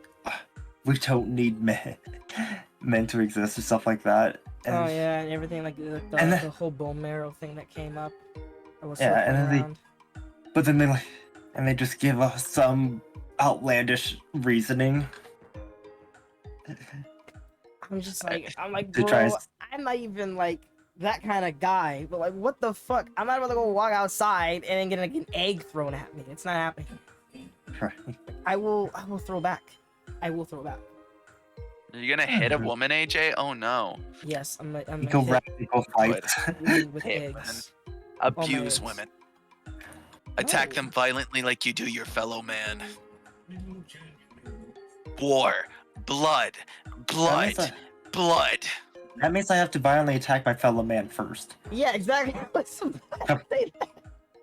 we don't need men to exist or stuff like that. And, Oh yeah, and everything like and the whole bone marrow thing that came up. That was Yeah, and circling then around. But then they just give us some outlandish reasoning. I'm like, To bro, try and- I'm not even like that kind of guy. But like, what the fuck? I'm not about to go walk outside and then get like an egg thrown at me. It's not happening. Right. I will throw back. I will throw back. Are you gonna hit a woman, AJ? Oh no. Yes, I'm Go gonna radical fight. hit with Hit, eggs. Abuse eggs. women. Attack No. them violently like you do your fellow man. War. Blood. Blood. Blood. That means I have to violently attack my fellow man first. Yeah, exactly.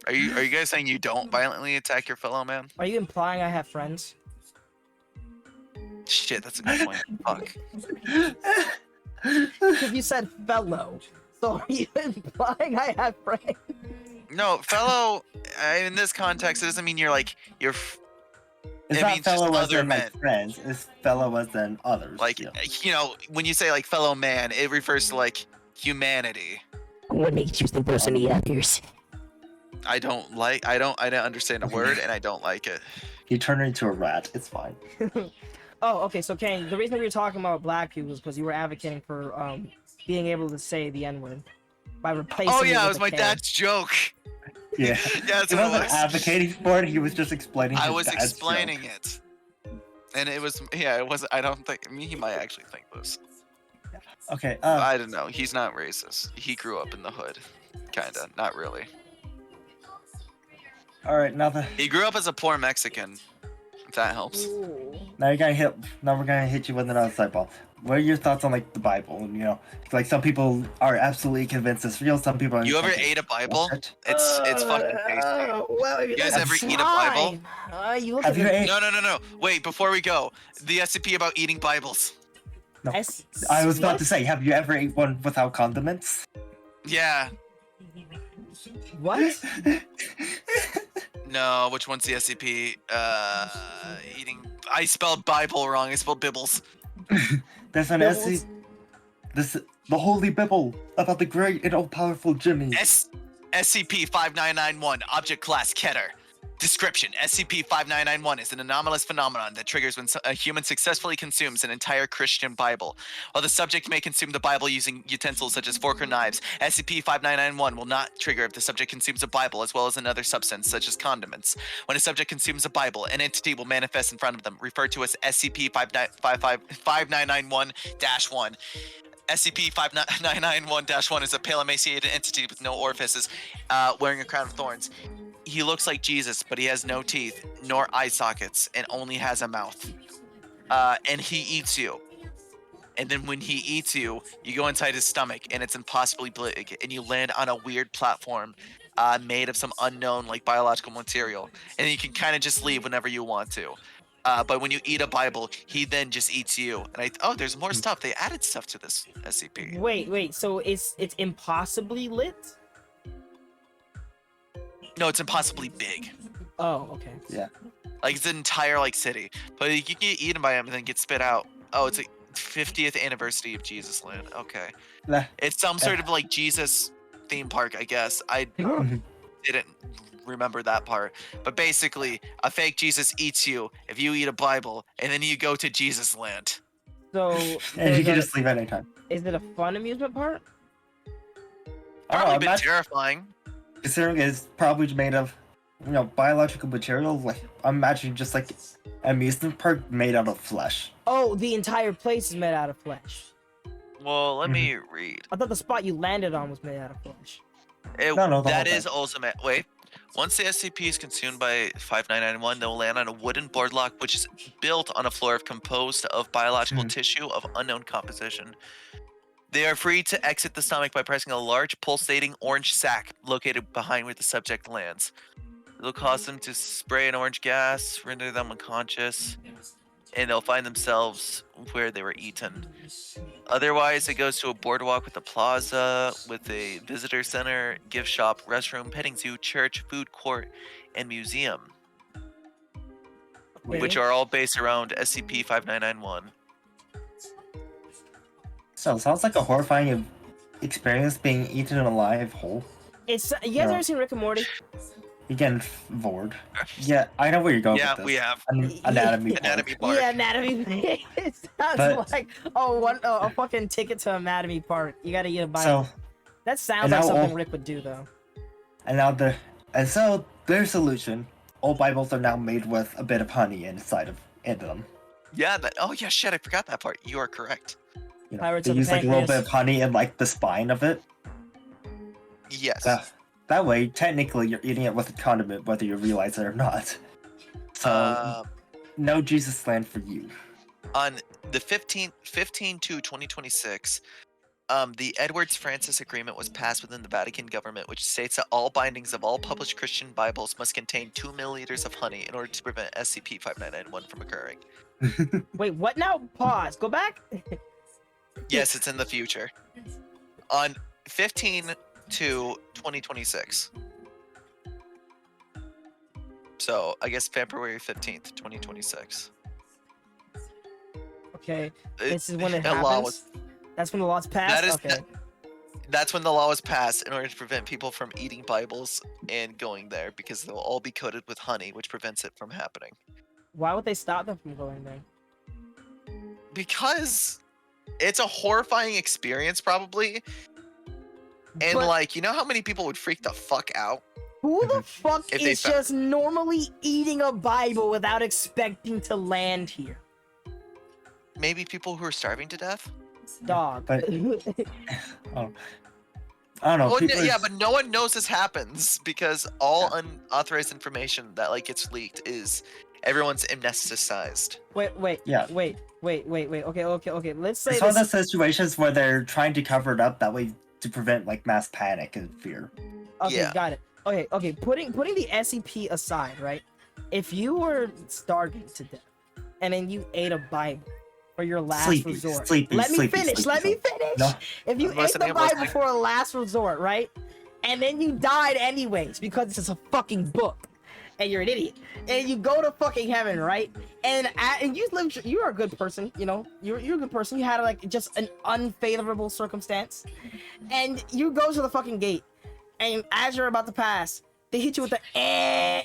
Are you guys saying you don't violently attack your fellow man? Are you implying I have friends? Shit, that's a good point. Fuck. Because you said fellow. So are you implying I have friends? No, fellow. In this context, it doesn't mean you're It's it not means fellow just as other in men. like friends. It's fellow as in others. Like when you say like fellow man, it refers to like humanity. What makes you think there's any others? I don't understand a word and I don't like it. He turned into a rat. It's fine. Oh, okay. So, Kane, the reason we were talking about black people is because you were advocating for being able to say the N-word by replacing. Oh it yeah, it with was a my K. dad's joke. Yeah. Yeah, that's He what it wasn't was. advocating for it. He was just explaining. I his was dad's explaining joke. it. And it was it was I don't think he might actually think this. Okay. I don't know. He's not racist. He grew up in the hood. Kinda. Not really. All right. Now He grew up as a poor Mexican. If that helps. Ooh. Now we're gonna hit you with another sideball. What are your thoughts on like the Bible? Like some people are absolutely convinced it's real. Some people are. You ever like, ate a Bible? "What?" It's fucking tasty. Well, You guys ever that's eat a Bible? fine. You look Have at you the ate? No. Wait, before we go, the SCP about eating Bibles. No. S- I was about what? to say, have you ever ate one without condiments? Yeah. What? No, which one's the SCP? Eating. I spelled Bible wrong. I spelled Bibbles. There's an Bibbles? the Holy Bible about the great and all-powerful Jimmy. SCP-5991, Object Class Keter. Description: SCP-5991 is an anomalous phenomenon that triggers when a human successfully consumes an entire Christian Bible. While the subject may consume the Bible using utensils such as fork or knives, SCP-5991 will not trigger if the subject consumes a Bible as well as another substance such as condiments. When a subject consumes a Bible, an entity will manifest in front of them, referred to as SCP-5991-1. SCP-5991-1 is a pale emaciated entity with no orifices, wearing a crown of thorns. He looks like Jesus, but he has no teeth, nor eye sockets, and only has a mouth. And he eats you. And then when he eats you, you go inside his stomach, and it's impossibly big, and you land on a weird platform made of some unknown, like, biological material. And you can kind of just leave whenever you want to. But when you eat a Bible, he then just eats you. And there's more stuff. They added stuff to this SCP. Wait. So it's impossibly lit? No, it's impossibly big. Oh, okay. Like it's an entire city, but you can get eaten by him and then get spit out. Oh, it's a 50th anniversary of Jesus Land. Okay, Nah. it's some sort of Jesus theme park, I guess. I didn't remember that part, but basically, a fake Jesus eats you if you eat a Bible, and then you go to Jesus Land. So And you there's can a- just leave anytime. is it a fun amusement park? Probably I'm been not terrifying. considering it's probably made of, biological material. Like I'm imagining just like an amusement park made out of flesh. Oh, the entire place is made out of flesh. Well, let me read. I thought the spot you landed on was made out of flesh. No, the whole That thing. is also wait. Once the SCP is consumed by 5991, they'll land on a wooden boardwalk, which is built on a floor composed of biological tissue of unknown composition. They are free to exit the stomach by pressing a large pulsating orange sac located behind where the subject lands. It'll cause them to spray an orange gas, render them unconscious, and they'll find themselves where they were eaten. Otherwise, it goes to a boardwalk with a plaza, with a visitor center, gift shop, restroom, petting zoo, church, food court, and museum, which are all based around SCP-5991. So sounds like a horrifying experience being eaten alive whole. It's you guys ever seen Rick and Morty? You getting bored? Yeah, I know where you're going with Yeah, this. we have. Anatomy. Anatomy Park. Yeah, Anatomy. It sounds like a fucking ticket to Anatomy Park. You gotta eat a bite. So That sounds like something Rick would do, though. So their solution: all Bibles are now made with a bit of honey inside them. Yeah. Oh yeah. Shit. I forgot that part. You are correct. You know, Pirates they of the use like a little bit Pancreas. of honey in like the spine of it. Yes. That way, technically, you're eating it with a condiment, whether you realize it or not. So, no Jesus land for you. On the 15/2/2026, the Edwards Francis Agreement was passed within the Vatican government, which states that all bindings of all published Christian Bibles must contain 2 milliliters of honey in order to prevent SCP-5991 from occurring. Wait, what now? Pause. Go back. Yes, it's in the future. On 15/2/2026. So, I guess February 15th, 2026. Okay, this is when it The law happens. was- That's when the law's passed. That's when the law was passed in order to prevent people from eating Bibles and going there, because they'll all be coated with honey, which prevents it from happening. Why would they stop them from going there? Because it's a horrifying experience, probably. And But like, you know how many people would freak the fuck out? who the fuck If they is found- just normally eating a Bible without expecting to land here? Maybe people who are starving to death? Dog. But- Oh, I don't know. Well, people yeah, are- but no one knows this happens because all unauthorized information that like gets leaked is everyone's amnesticized. Wait. Yeah. Wait. Okay. Let's say It's one of this. those situations where they're trying to cover it up that way to prevent like mass panic and fear. Okay, Yeah. got it. Okay. Putting the SCP aside, right? If you were starving to death and then you ate a Bible for your last resort, let me finish. No. If you I'm ate listening, the I'm Bible listening. for a last resort, right? And then you died anyways because it's a fucking book, and you're an idiot, and you go to fucking heaven, right? And you are a good person, you know. You're a good person. You had like just an unfavorable circumstance, and you go to the fucking gate, and as you're about to pass, they hit you with the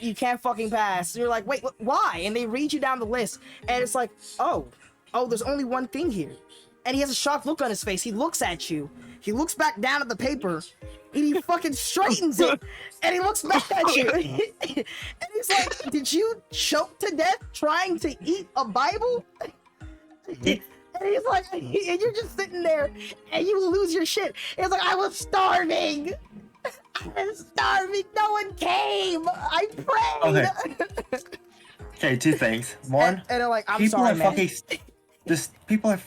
you can't fucking pass. You're like, wait, why? And they read you down the list, and it's like, oh, there's only one thing here. And he has a shocked look on his face. He looks at you. He looks back down at the paper, and he fucking straightens it. And he looks back at you, and he's like, "Did you choke to death trying to eat a Bible?" And he's like, and you're just sitting there, and you lose your shit. It's like, I was starving. I was starving. No one came. I prayed. Okay, two things. One, and they're like, I'm people sorry, are man. fucking. People are.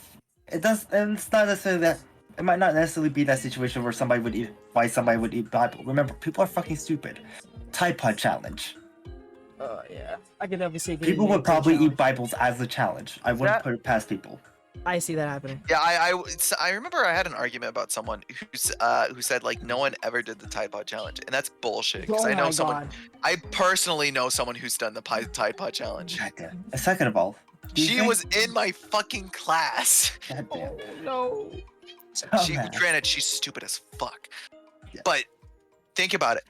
It does, and it's not necessarily that. It might not necessarily be that situation where somebody would eat. Why somebody would eat Bible? Remember, people are fucking stupid. Tide Pod challenge. Yeah, I can definitely see. it People getting would a probably challenge. eat Bibles as a challenge. I wouldn't That- put it past people. I see that happening. Yeah, I remember I had an argument about someone who said like no one ever did the Tide Pod challenge, and that's bullshit. Because Oh I know my someone. God. I personally know someone who's done the Tide Pod challenge. God damn. And second of all, do you She think- was in my fucking class. God damn. No. Granted, she's stupid as fuck. Yeah. But think about it.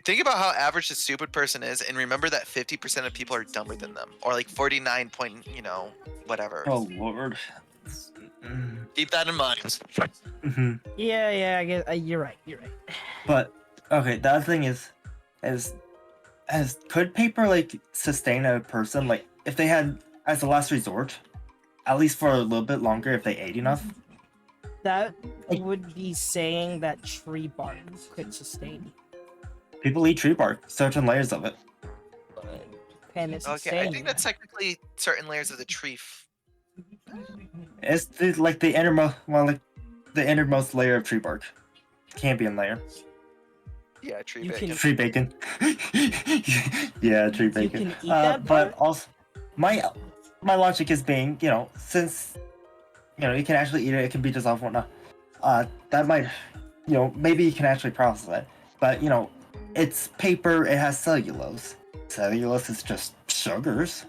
Think about how average the stupid person is, and remember that 50% of people are dumber than them, or like 49 point, whatever. Oh lord. Keep that in mind. Mhm. Yeah, I guess you're right. But okay, the other thing is could paper like sustain a person like if they had as a last resort, at least for a little bit longer if they ate enough? That Like- would be saying that tree bark could sustain you. People eat tree bark, certain layers of it. But Pam is Okay, I saying think that's technically certain layers of the tree. It's like the innermost, well, like the innermost layer of tree bark. Cambion layer. Yeah, tree You bacon. can- Tree bacon. Yeah, tree You bacon. can eat that but part? also, my logic is being, since you can actually eat it, it can be dissolved, whatnot. That might, maybe you can actually process it. But it's paper. It has cellulose. Cellulose is just sugars,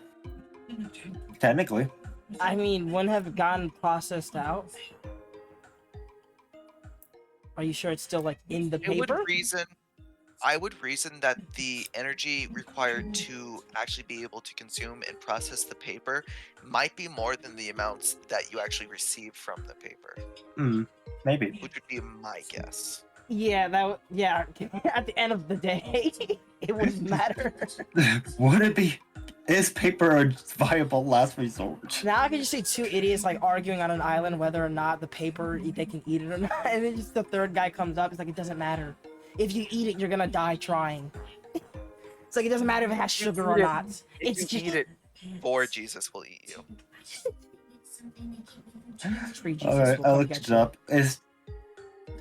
technically. I mean, wouldn't have gotten processed out. Are you sure it's still like in the It would paper? I would reason that the energy required to actually be able to consume and process the paper might be more than the amounts that you actually receive from the paper, Maybe. which would be my guess. Yeah, yeah. At the end of the day, it wouldn't matter. Would it be? Is paper a viable last resort? Now I can just see two idiots like arguing on an island whether or not the paper they can eat it or not, and then just the third guy comes up. It's like it doesn't matter. If you eat it, you're gonna die trying. It's like it doesn't matter if it has sugar or not. If It's you just eat it, or Jesus will eat you. Free Jesus Alright, will I come looked get it you. up. Is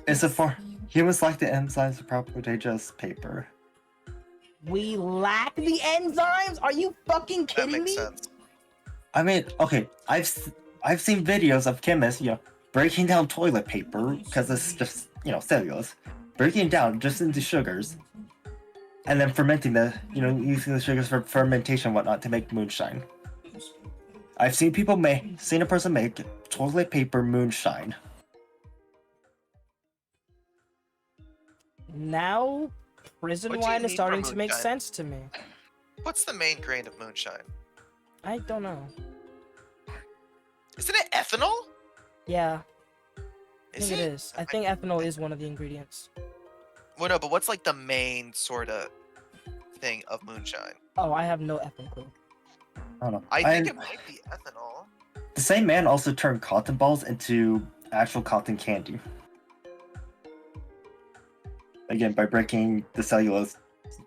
it for humans like the enzymes to properly digest paper? We lack the enzymes? Are you fucking That kidding makes me? sense. I mean, okay, I've seen videos of chemists, breaking down toilet paper because it's just, cellulose, breaking it down just into sugars, and then fermenting using the sugars for fermentation and whatnot to make moonshine. I've seen seen a person make toilet paper moonshine. Now, prison What do you wine is need starting for to make moonshine? sense to me. What's the main grain of moonshine? I don't know. Isn't it ethanol? Yeah, I Is think it is. I think ethanol is one of the ingredients. Well, no, but what's like the main sort of thing of moonshine? Oh, I have no effing clue. I don't know. I think it might be ethanol. The same man also turned cotton balls into actual cotton candy. Again, by breaking the cellulose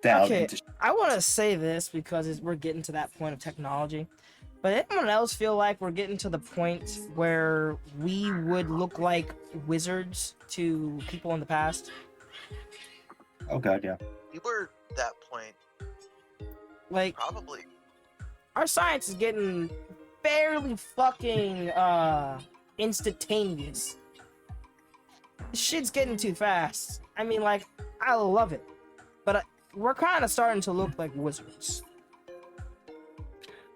down Okay, into. I want to say this because we're getting to that point of technology. But anyone else feel like we're getting to the point where we would look like wizards to people in the past? Oh god, yeah. We were at that point, Like, probably. our science is getting fairly fucking instantaneous. This shit's getting too fast. I mean, like, I love it, but we're kind of starting to look like wizards.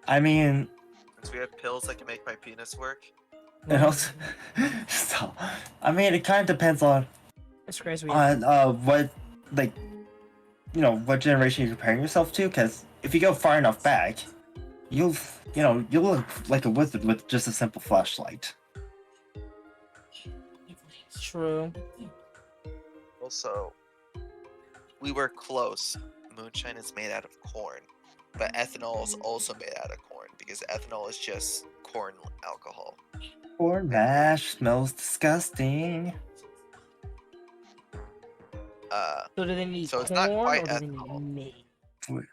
I mean, Since we have pills that can make my penis work. it also. So, I mean, it kind of depends on It's crazy. what what generation you're comparing yourself to. Because if you go far enough back, you'll look like a wizard with just a simple flashlight. True. Also, we were close. Moonshine is made out of corn, but ethanol is also made out of corn because ethanol is just corn alcohol. Corn mash smells disgusting. So do they need So it's corn not quite or do they ethanol. need meat?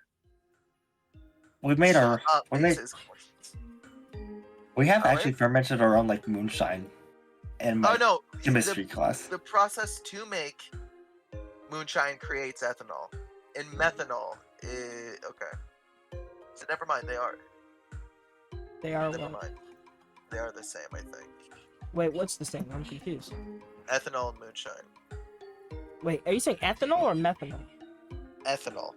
We made our. We made. Bases. We have Alright. actually fermented our own moonshine in my Oh no, chemistry class. the process to make moonshine creates ethanol, and methanol is okay. So never mind, they are. They are Never what? mind, they are the same. I think Wait, what's the same? I'm confused. ethanol and moonshine. Wait, are you saying ethanol or methanol? Ethanol.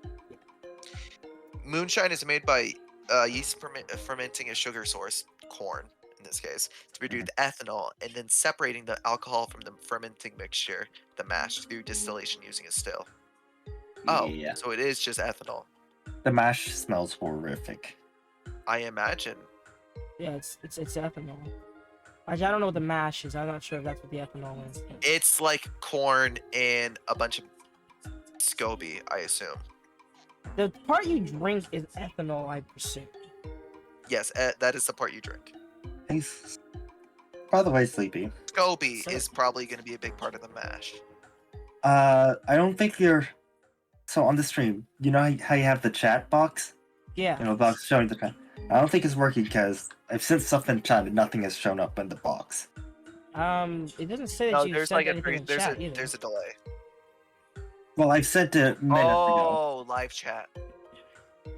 Moonshine is made by yeast fermenting a sugar source, corn in this case, to produce ethanol, and then separating the alcohol from the fermenting mixture, the mash, through distillation using a still. Oh, Yeah. so it is just ethanol. The mash smells horrific. I imagine. Yeah, it's ethanol. I don't know what the mash is. I'm not sure if that's what the ethanol is. It's like corn and a bunch of SCOBY, I assume. The part you drink is ethanol, I presume. Yes, that is the part you drink. He's, by the way, sleepy. SCOBY So- is probably going to be a big part of the mash. I don't think you're. So on the stream, you know how you have the chat box? Yeah. You know, the box showing the chat. I don't think it's working because I've sent stuff in chat and nothing has shown up in the box. It doesn't say that No, you there's sent like anything in chat either. there's a delay. Well, I've sent it minutes ago. Oh, live chat.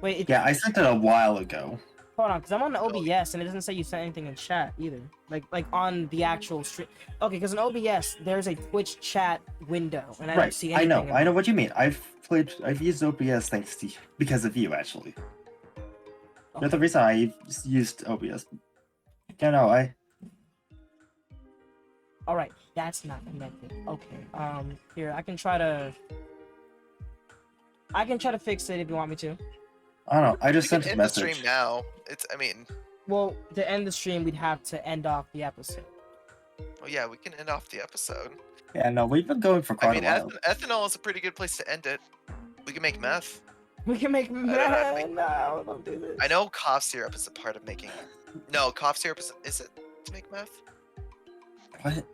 Wait, Yeah, I sent it a while ago. hold on, because I'm on the Oh, OBS and it doesn't say you sent anything in chat either. Like on the actual stream. Okay, because in OBS there's a Twitch chat window, and I don't Right, see I anything. know, I know what you mean. I've used OBS thanks to because of you, actually. You're the reason I used OBS. Yeah, no, All right, that's not connected. Okay. Here I can try to fix it if you want me to. I don't know. I just We can sent a end the message. stream now. I mean, Well, to end the stream, we'd have to end off the episode. oh yeah, we can end off the episode. Yeah, no, we've been going for I quite mean, a while. ethanol is a pretty good place to end it. We can make meth. We can make don't know how to make- no, don't do this. I know cough syrup is a part of making. No, cough syrup is it to make meth? What?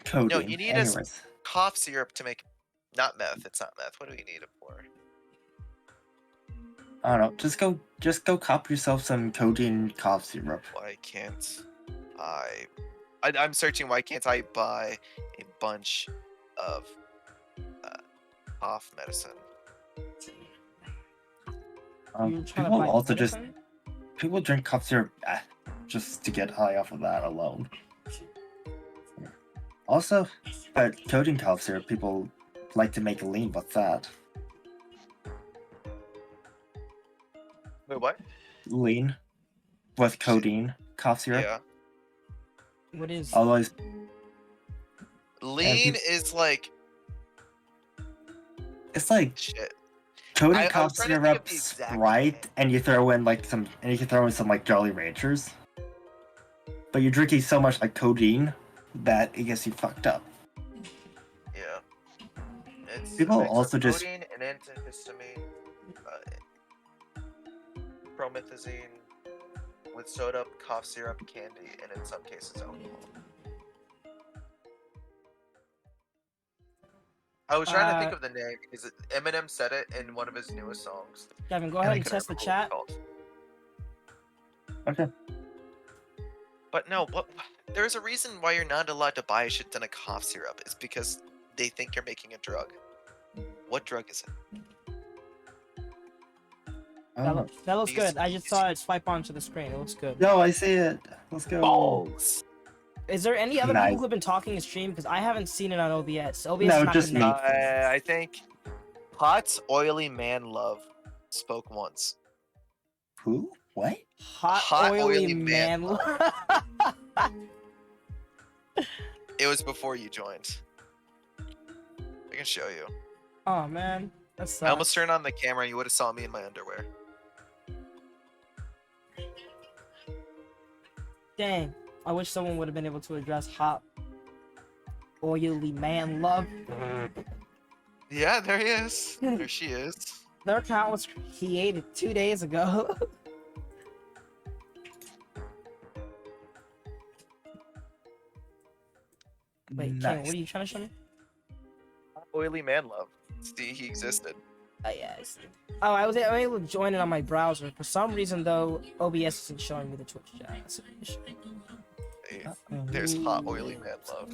Coding. No, you need a Anyways. cough syrup to make. Not meth. It's not meth. What do we need it for? I don't know. Just go cop yourself some codeine cough syrup. Why can't I'm searching. Why can't I buy a bunch of cough medicine? You're trying to People buy also just medicine? people drink cough syrup just to get high off of that alone. Also, but codeine cough syrup, people like to make lean with that. Wait, what? Lean with codeine cough syrup. Yeah. What is? Otherwise, Lean is like it's like shit. codeine I cough was trying to think of syrup, the exact Sprite, name. and you throw in like some, and you can throw in some like Jolly Ranchers. But you're drinking so much like codeine that it gets you fucked up. Yeah. It's a People mix of also just- codeine and antihistamine, promethazine, with soda, cough syrup, candy, and in some cases alcohol. I was trying to think of the name because Eminem said it in one of his newest songs. Gavin, go and I ahead and couldn't test the remember what chat. it's called. Okay. But no, there's a reason why you're not allowed to buy a shit ton of cough syrup. It's because they think you're making a drug. What drug is it? That looks These- good. I just saw it swipe onto the screen. It looks good. Yo, I see it. Let's go. Balls. Is there any other Nice. people who've been talking in stream? Because I haven't seen it on OBS. OBS No, is not just me. connected. I think hot, oily man love spoke once. Who? What? Hot, oily man. It was before you joined. I can show you. Oh man, that's. I almost turned on the camera. You would have saw me in my underwear. Dang. I wish someone would have been able to address hot, oily man love. Yeah, there he is. There she is. Their account was created 2 days ago. Wait, Ken, Nice. what are you trying to show me? Oily man love. See, he existed. Oh yeah, I see. Oh, I was able to join it on my browser. For some reason, though, OBS isn't showing me the Twitch chat. That's an issue. Hey, there's hot, oily man love.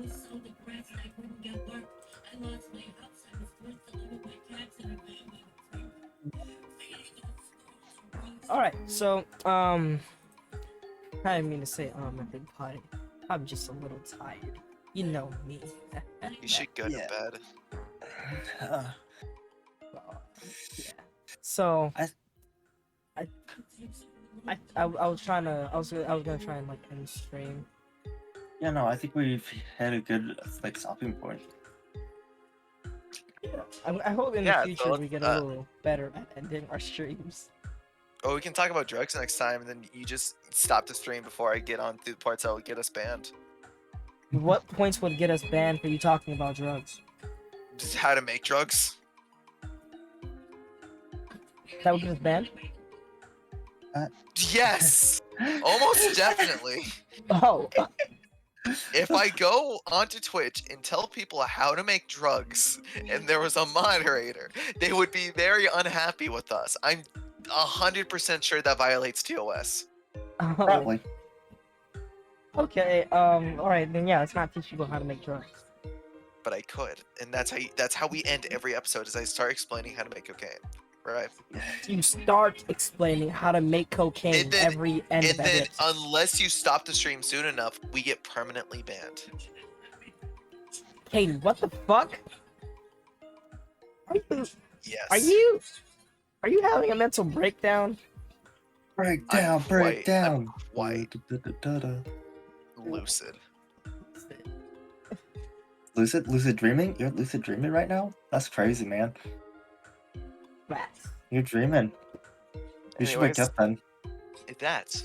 All right, so I didn't mean to say my big potty. I'm just a little tired. You know me. You should go to Yeah. bed. Yeah. So I- I was trying to I was gonna try and like end stream. Yeah, no, I think we've had a good like stopping point. I hope in Yeah, the future so, we get a little better at ending our streams. Oh, we can talk about drugs next time, and then you just stop the stream before I get on through the parts that would get us banned. What points would get us banned for you talking about drugs? Just how to make drugs. That would get us banned? Yes, almost definitely. Oh, If I go onto Twitch and tell people how to make drugs and there was a moderator, they would be very unhappy with us. I'm 100% sure that violates TOS. Oh, Probably. okay. All right, then yeah, let's not teach people how to make drugs. But I could. And that's how we end every episode is I start explaining how to make cocaine. Right? You start explaining how to make cocaine And then- every end And of every then episode. unless you stop the stream soon enough, we get permanently banned. Kaden, what the fuck? Yes. Are you having a mental breakdown? Break I'm down, break quite- down. I'm quite lucid. Lucid dreaming? You're lucid dreaming right now? That's crazy, man. Facts. You're dreaming. You should wake Anyways, up then. that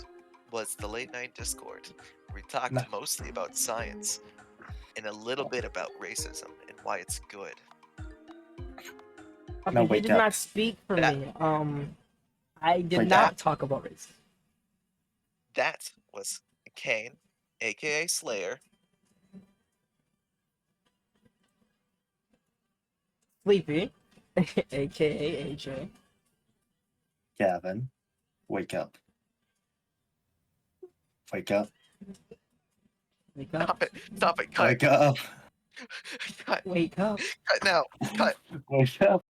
was the late night Discord. We talked No. mostly about science and a little bit about racism and why it's good. Okay, No, you wake did up. not speak for That- me. I did Wake not up. talk about race. That was Kane, aka Slayer. Sleepy, aka AJ. Gavin, wake up. Wake up. Wake up. Stop it. Stop it. Cut. Wake up. Cut. Wake up. Cut now. Cut. Wake up.